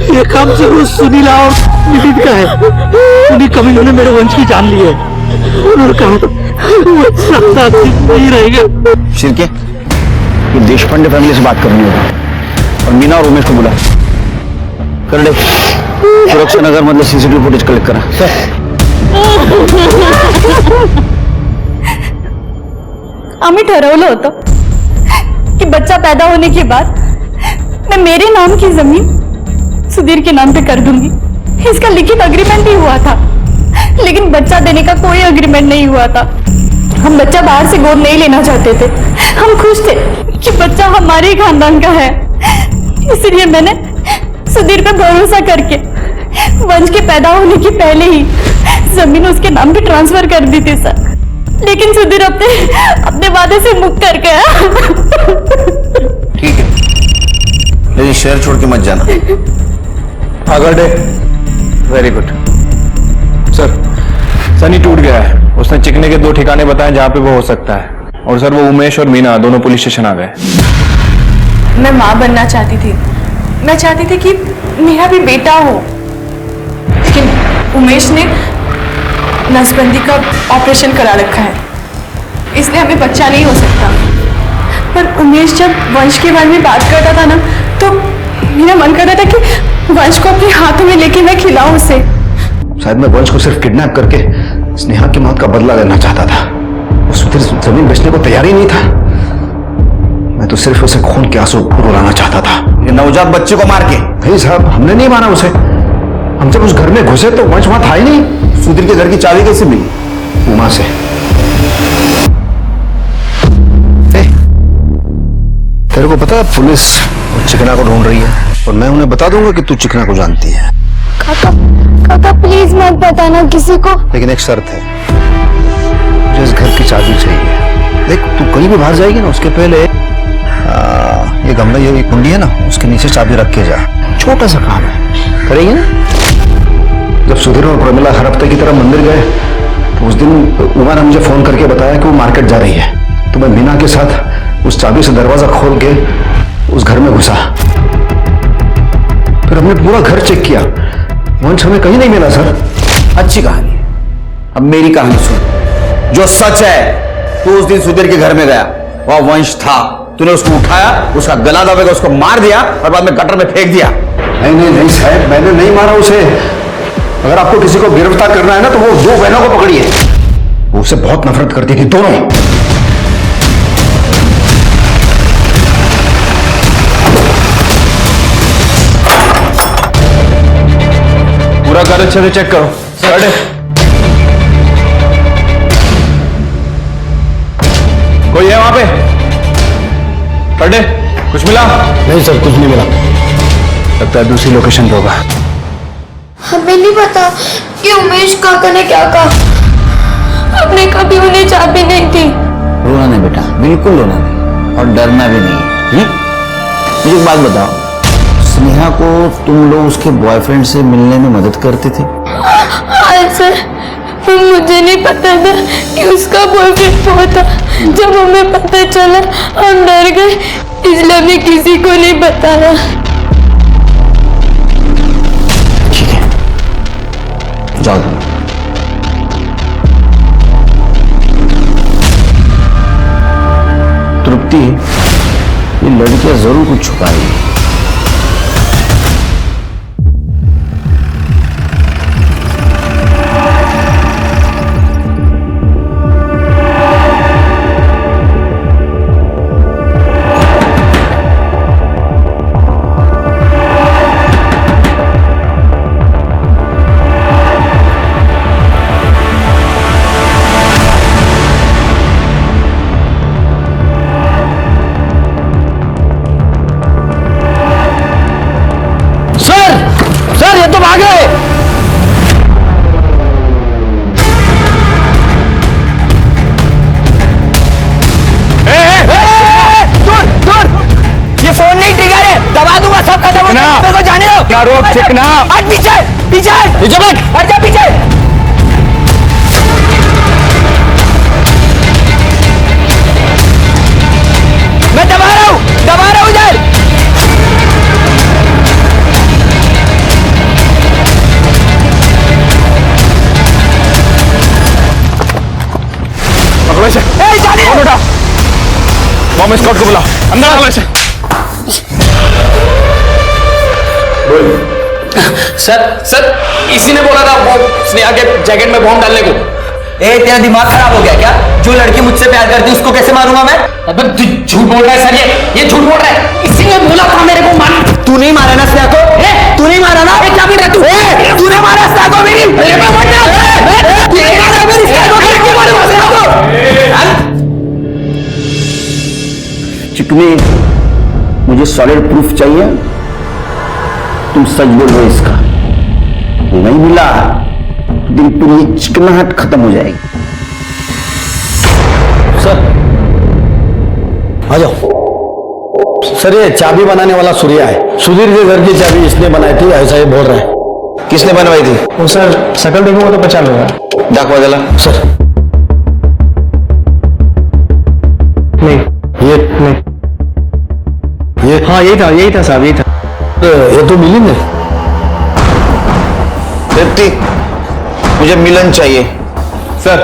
ये काम जरूर सुनीला और नितिन का है। उन्हीं कमियों ने मेरे वंश की जान ली है। उन्होंने कहा था नहीं रहेगा। शिरके, ये देशपांडे फैमिली से बात करनी होगी और मीना और उमेश को बुला कर ले। सुरक्षा नगर मतलब सीसीटीवी फुटेज कलेक्ट करा। आम्ही ठरवलं होतं कि बच्चा पैदा होने के बाद मैं मेरे नाम की जमीन सुधीर के नाम पे कर दूंगी। इसका लिखित एग्रीमेंट भी हुआ था, लेकिन बच्चा देने का कोई एग्रीमेंट नहीं हुआ था। हम बच्चा बाहर से गोद नहीं लेना चाहते थे। हम खुश थे कि बच्चा हमारे ही खानदान का है। इसलिए मैंने सुधीर पे भरोसा करके वंश के पैदा होने के पहले ही जमीन उसके नाम पे ट्रांसफर कर दी थी सर। लेकिन सुधीर अपने वादे से मुक्त कर गया। ठीक है, लेकिन शहर छोड़ के मत जाना। अगरडे, वेरी गुड सर। सनी टूट गया है, उसने चिकने के 2 ठिकाने बताए जहां पे वो हो सकता है, और सर वो उमेश और मीना दोनों पुलिस स्टेशन आ गए। मैं माँ बनना चाहती थी, मैं चाहती थी कि मेरा भी बेटा हो, लेकिन उमेश ने नसबंदी का ऑपरेशन करा रखा है, इसलिए हमें बच्चा नहीं हो सकता। पर उमेश जब वंश के बारे में बात करता था ना, तो मेरा मन करता था कि वंश को अपने हाथों में लेके मैं खिलाऊं उसे। शायद मैं वंश को सिर्फ किडनैप करके स्नेहा की मौत का बदला लेना चाहता था। उस जमीन बेचने को तैयार ही नहीं था। मैं तो सिर्फ उसे खून के आंसू रुलाना चाहता था, ये नवजात बच्चे को मार के। नहीं साहब, हमने नहीं मारा उसे। हम जब उस घर में घुसे तो वंश वहां था ही नहीं। सुधीर के घर की चाबी कैसे मिली? उमा से। तेरे को पता है पुलिस चिकना को ढूंढ रही है और मैं उन्हें बता दूंगा कि तू चिकना को जानती है। काका काका प्लीज मत बताना किसी को। लेकिन एक शर्त है, मुझे इस घर की चाबी चाहिए। देख तू कहीं भी बाहर जाएगी ना, उसके पहले ये गमला, ये कुंडी है ना, उसके नीचे चाबी रख के जा। छोटा सा काम है, करेगी ना। जब सुधीर और प्रमिला हर हफ्ते की तरह मंदिर गए तो उस दिन उमा ने मुझे फोन करके बताया कि वो मार्केट जा रही है। तो मैं मीना के साथ उस चाबी से दरवाजा खोल के उस घर में घुसा। फिर हमने पूरा घर चेक किया, वंश हमें कहीं नहीं मिला सर। अच्छी कहानी है। अब मेरी कहानी सुन। जो सच है, तू उस दिन सुधीर के घर में गया, वह वंश था। तूने उसको उठाया, उसका गला दबाकर उसको मार दिया और बाद में गटर में फेंक दिया। नहीं साहब, मैंने नहीं मारा उसे। अगर आपको किसी को गिरफ्तार करना है ना तो वो दो बहनों को पकड़िए। वो उससे बहुत नफरत करती थी, दोनों। पूरा घर अच्छे से चेक करो। कोई है वहां पे? पढ़े कुछ मिला? नहीं सर, कुछ नहीं मिला। लगता है दूसरी लोकेशन पे होगा। हमें नहीं पता कि उमेश काका ने क्या कहा। हमने कभी उन्हें चाबी नहीं दी। रोना नहीं बेटा, बिल्कुल रोना नहीं और डरना भी नहीं। मुझे एक बात बताओ, स्नेहा को तुम लोग उसके बॉयफ्रेंड से मिलने में मदद करते थे? हाँ सर, मुझे नहीं पता था कि उसका बॉयफ्रेंड वो था। जब हमें पता चला हम डर गए, इसलिए हमें किसी को नहीं बताया। ठीक है, जाओ। तृप्ति, ये लड़कियां जरूर कुछ छुपा रही है। रोक चिकना। पीछे पीछे पीछे बैठ, हट जा पीछे। मैं दबा रहा हूं इधर। बेटा बॉम्ब स्क्वाड को बुला, अंदर आ। वैसे सर इसी ने बोला था वो स्नेहा के जैकेट में बॉम्ब डालने को। तेरा दिमाग खराब हो गया क्या? जो लड़की मुझसे प्यार करती है उसको कैसे मारूंगा मैं? अबे झूठ बोल रहा है सर, ये झूठ बोल रहा है। इसी ने बोला था मेरे को मार। तू नहीं मारा ना स्नेहा को? तू नहीं मारा ना? क्या बोल रहा तू? तूने मारा स्नेहा को मेरी? चिकनी, मुझे सॉलिड प्रूफ चाहिए। तुम सच बोल रहे हो इसका? नहीं मिला तो दिन पूरी चिकनाहट खत्म हो जाएगी। सर आ जाओ। सर ये चाबी बनाने वाला सूर्या है। सुधीर के घर की चाबी इसने बनाई थी, ऐसा ही बोल रहा है। किसने बनवाई थी? वो सर शकल देखूंगा तो पहचान लूंगा। डाक बदला सर। नहीं ये नहीं, ये हाँ यही था साहब, यही था। ये तो मिली नहीं। तृप्ति, मुझे मिलन चाहिए। सर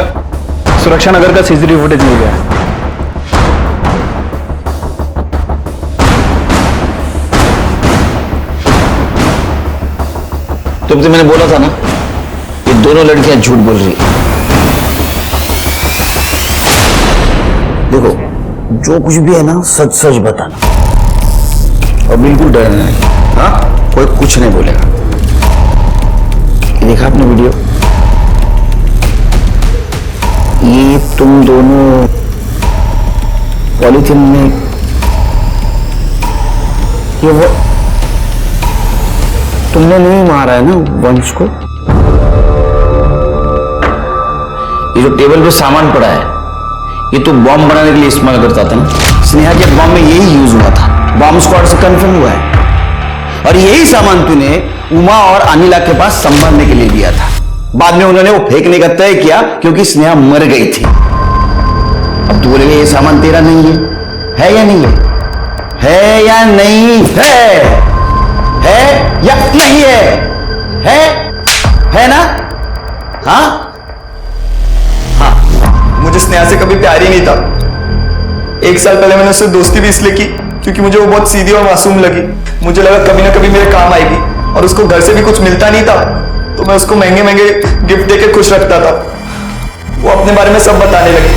सुरक्षा नगर का सीसीटीवी फुटेज मिल गया। तुमसे मैंने बोला था ना, ये दोनों लड़कियां झूठ बोल रही हैं। देखो, जो कुछ भी है ना सच सच बताना और बिल्कुल डरना नहीं। हाँ, कोई कुछ नहीं बोलेगा। देखा आपने वीडियो? ये तुम दोनों पॉलीथिन में ये वो तुमने नहीं मारा है ना वंश को? ये जो टेबल पे सामान पड़ा है ये तो बॉम्ब बनाने के लिए इस्तेमाल करता था ना। स्नेहा के बॉम्ब में यही यूज हुआ था, बॉम्ब स्क्वाड से कंफर्म हुआ है। और यही सामान तूने उमा और अनिला के पास संभालने के लिए दिया था। बाद में उन्होंने वो फेंकने का तय किया क्योंकि स्नेहा मर गई थी। अब तू बोलेगा ये सामान तेरा नहीं है या नहीं है? है या नहीं है? है या नहीं है? है ना? हाँ हाँ, मुझे स्नेहा से कभी प्यार ही नहीं था। 1 साल पहले मैंने उससे दोस्ती भी इसलिए की क्योंकि मुझे वो बहुत सीधी और मासूम लगी। मुझे लगा कभी ना कभी मेरे काम आएगी, और उसको घर से भी कुछ मिलता नहीं था तो मैं उसको महंगे महंगे गिफ्ट देके खुश रखता था। वो अपने बारे में सब बताने लगी।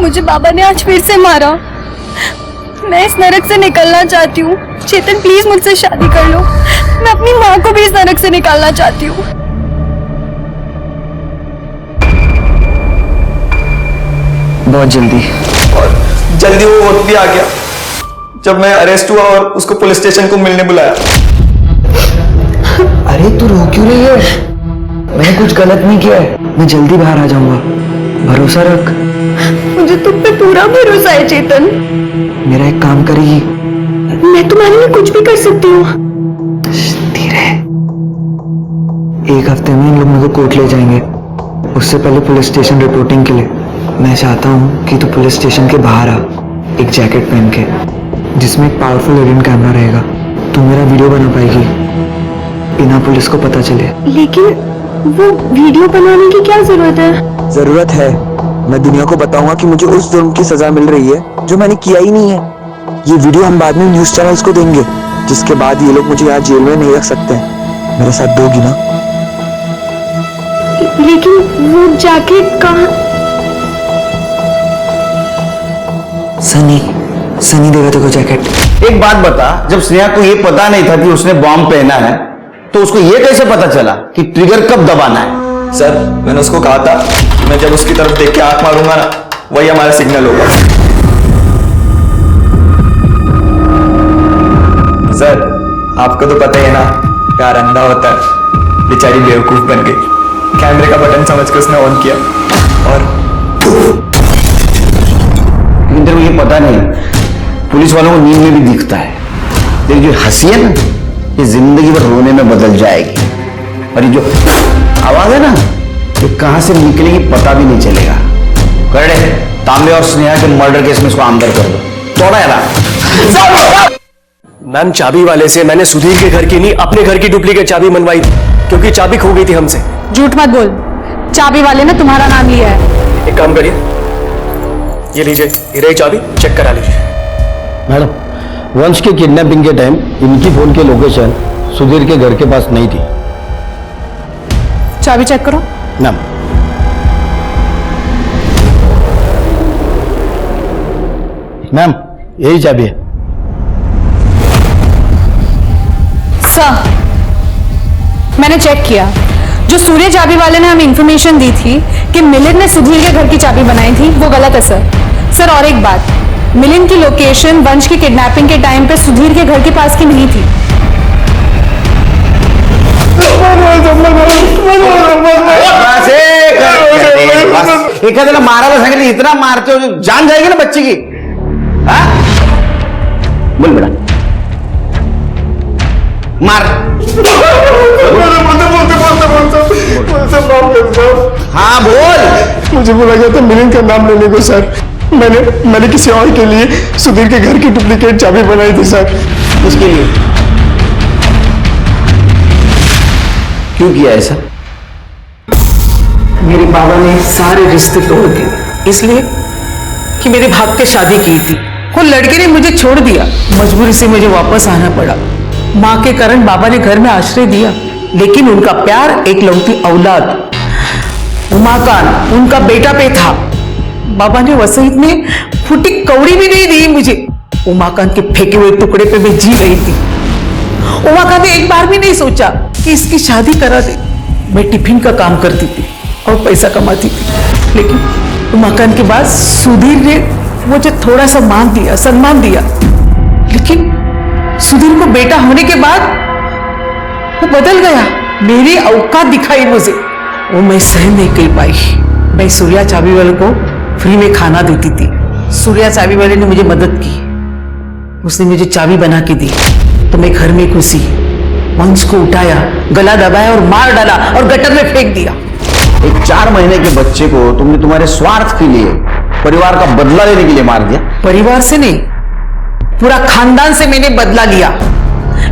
मुझे बाबा ने आज फिर से मारा। मैं इस नरक से निकलना चाहती हूँ। चेतन प्लीज मुझसे शादी कर लो। मैं अपनी माँ को भी इस नरक से निकालना चाहती हूँ। बहुत जल्दी, और जल्दी वो वक्त भी आ गया जब मैं अरेस्ट हुआ और उसको पुलिस स्टेशन को मिलने बुलाया। अरे तू रो क्यों रही है? मैंने कुछ गलत नहीं किया है, मैं जल्दी बाहर आ जाऊंगा, भरोसा रख। मुझे तुम पे पूरा भरोसा है चेतन। मेरा एक काम करेगी? मैं तुम्हारे लिए कुछ भी कर सकती हूँ। धीरे। 1 हफ्ते में इन लोग मेरे को कोर्ट ले जाएंगे, उससे पहले पुलिस स्टेशन रिपोर्टिंग के लिए। मैं चाहता हूँ कि तू पुलिस स्टेशन के बाहर आ, एक जैकेट पहन के जिसमें एक पावरफुल हिडन कैमरा रहेगा। तू मेरा वीडियो बना पाएगी बिना पुलिस को पता चले। लेकिन वो वीडियो बनाने की क्या जरूरत है? जरूरत है। मैं दुनिया को बताऊंगा कि मुझे उस जुर्म की सजा मिल रही है जो मैंने किया ही नहीं है। ये वीडियो हम बाद में न्यूज चैनल्स को देंगे, जिसके बाद ये लोग मुझे यहाँ जेल में नहीं रख सकते हैं। मेरे साथ दोगी ना? लेकिन वो जैकेट कहाँ? सनी देगा तेरे को जैकेट। एक बात बता, जब स्नेहा को ये पता नहीं था कि उसने बॉम्ब पहना है तो उसको ये कैसे पता चला कि ट्रिगर कब दबाना है? सर, मैंने उसको कहा था कि मैं जब उसकी तरफ देख के आंख मारूंगा ना, वही हमारा सिग्नल होगा। सर, आपको तो पता ही है ना, प्यार अंधा होता है। बेचारी बेवकूफ बन गई। कैमरे का बटन समझ के उसने ऑन किया और लेकिन तेरे को ये पता नहीं, पुलिस वालों को नींद में भी दिखता है। तेरी जो हंसी है ना, ये जिंदगी भर रोने में बदल जाएगी। और ये जो आवाज है ना, ये कहां से निकलेगी पता भी नहीं चलेगा। कर दे, तांबे और स्नेहा के मर्डर केस में इसको अंदर कर दो। तोड़ा है। मैम, चाबी वाले से मैंने सुधीर के घर की नहीं, अपने घर की डुप्लीकेट चाबी मनवाई थी क्योंकि चाबी खो गई थी हमसे। झूठ मत बोल, चाबी वाले ने तुम्हारा नाम लिया है। एक काम करिए, ये लीजिए, ये रही चाबी, चेक करा लीजिए। मैडम, वंश के किडनैपिंग के टाइम इनकी फोन की लोकेशन सुधीर के घर के पास नहीं थी। चाबी चेक करो। मैम, मैम यही चाबी है। सर, मैंने चेक किया, जो सूर्य चाबी वाले ने हमें इंफॉर्मेशन दी थी कि मिलिंद ने सुधीर के घर की चाबी बनाई थी, वो गलत है सर। और एक बात, मिलिंद की लोकेशन वंश की किडनैपिंग के टाइम पे सुधीर के घर के पास की नहीं थी। एक आध मारा था संगत, इतना मारते हो जान जाएगी ना बच्चे की। बोल बेटा, मार। हाँ बोल। मुझे बोला गया था मिलिंद का नाम लेने को सर। मैंने किसी और के लिए सुधीर के घर की डुप्लीकेट चाबी बनाई थी सर। उसके लिए क्यों किया ऐसा? मेरे बाबा ने सारे रिश्ते तोड़ दिए, इसलिए कि मेरे भाग के शादी की थी। वो लड़के ने मुझे छोड़ दिया, मजबूरी से मुझे वापस आना पड़ा। माँ के कारण बाबा ने घर में आश्रय दिया, लेकिन उनका प्यार एक लौती औलाद उमाकांत, उनका बेटा पे था। बाबा ने वसीयत में फूटी कौड़ी भी नहीं दी मुझे। उमाकांत के फेंके हुए टुकड़े पे मैं जी रही थी। उमाकांत ने एक बार भी नहीं सोचा कि इसकी शादी करा दे। मैं टिफिन का काम करती थी और पैसा कमाती थी, लेकिन उमाकांत के बाद सुधीर ने मुझे थोड़ा सा मान दिया, सम्मान दिया, लेकिन सुधीर को बेटा होने के बाद वो बदल गया, मेरी औकात दिखाई मुझे, वो मैं सहन नहीं कर पाई। मैं सूर्या चाबी वाले को फ्री में खाना देती थी। सूर्या चाबी वाले ने मुझे मदद की, उसने मुझे चाबी बना के दी, तो मैं घर में घुसी, वंश को उठाया, गला दबाया और मार डाला और गटर में फेंक दिया। एक 4 महीने के बच्चे को तुमने तुम्हारे स्वार्थ के लिए, परिवार का बदला लेने के लिए मार दिया। परिवार से नहीं, पूरा खानदान से मैंने बदला लिया,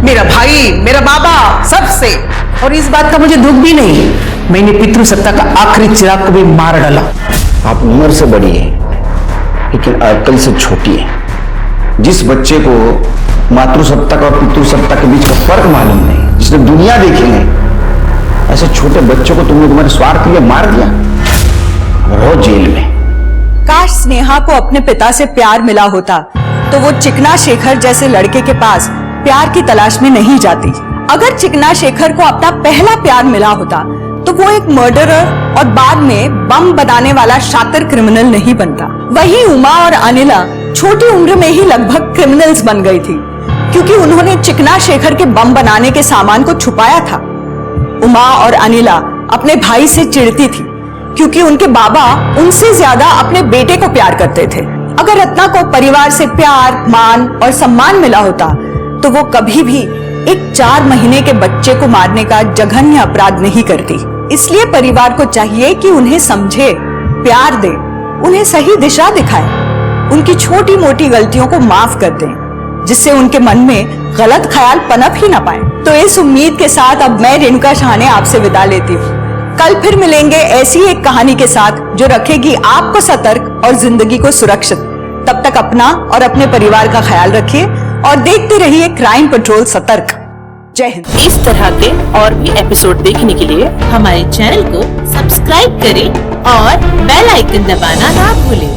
मेरा भाई, मेरा बाबा, सबसे। और इस बात का मुझे दुख भी नहीं, मैंने पितृसत्ता का आखिरी चिराग को भी मार डाला। आप उम्र से बड़ी है लेकिन अक्ल से छोटी है। जिस बच्चे को मातृसत्ता और पितृसत्ता के बीच का फर्क मालूम नहीं, जिसने दुनिया देखी नहीं, ऐसे छोटे बच्चों को तुमने तुम्हारे स्वार्थ के लिए मार दिया। रहो जेल में। काश स्नेहा को अपने पिता से प्यार मिला होता तो वो चिकना शेखर जैसे लड़के के पास प्यार की तलाश में नहीं जाती। अगर चिकना शेखर को अपना पहला प्यार मिला होता तो वो एक मर्डरर और बाद में बम बनाने वाला शातिर क्रिमिनल नहीं बनता। वहीं उमा और अनिला छोटी उम्र में ही लगभग क्रिमिनल्स बन गई थी, क्योंकि उन्होंने चिकना शेखर के बम बनाने के सामान को छुपाया था। उमा और अनिला अपने भाई से चिढ़ती थी, क्योंकि उनके बाबा उनसे ज्यादा अपने बेटे को प्यार करते थे। अगर रत्ना को परिवार से प्यार, मान और सम्मान मिला होता तो वो कभी भी एक 4 महीने के बच्चे को मारने का जघन्य अपराध नहीं करती। इसलिए परिवार को चाहिए कि उन्हें समझे, प्यार दे, उन्हें सही दिशा दिखाए, उनकी छोटी मोटी गलतियों को माफ कर दें, जिससे उनके मन में गलत ख्याल पनप ही ना पाए। तो इस उम्मीद के साथ अब मैं रेणुका शाहने आपसे विदा लेती हूँ। कल फिर मिलेंगे ऐसी एक कहानी के साथ जो रखेगी आपको सतर्क और जिंदगी को सुरक्षित। तब तक अपना और अपने परिवार का ख्याल रखिए और देखते रहिए क्राइम पेट्रोल सतर्क। जय हिंद। इस तरह के और भी एपिसोड देखने के लिए हमारे चैनल को सब्सक्राइब करें और बेल आइकन दबाना ना भूलें।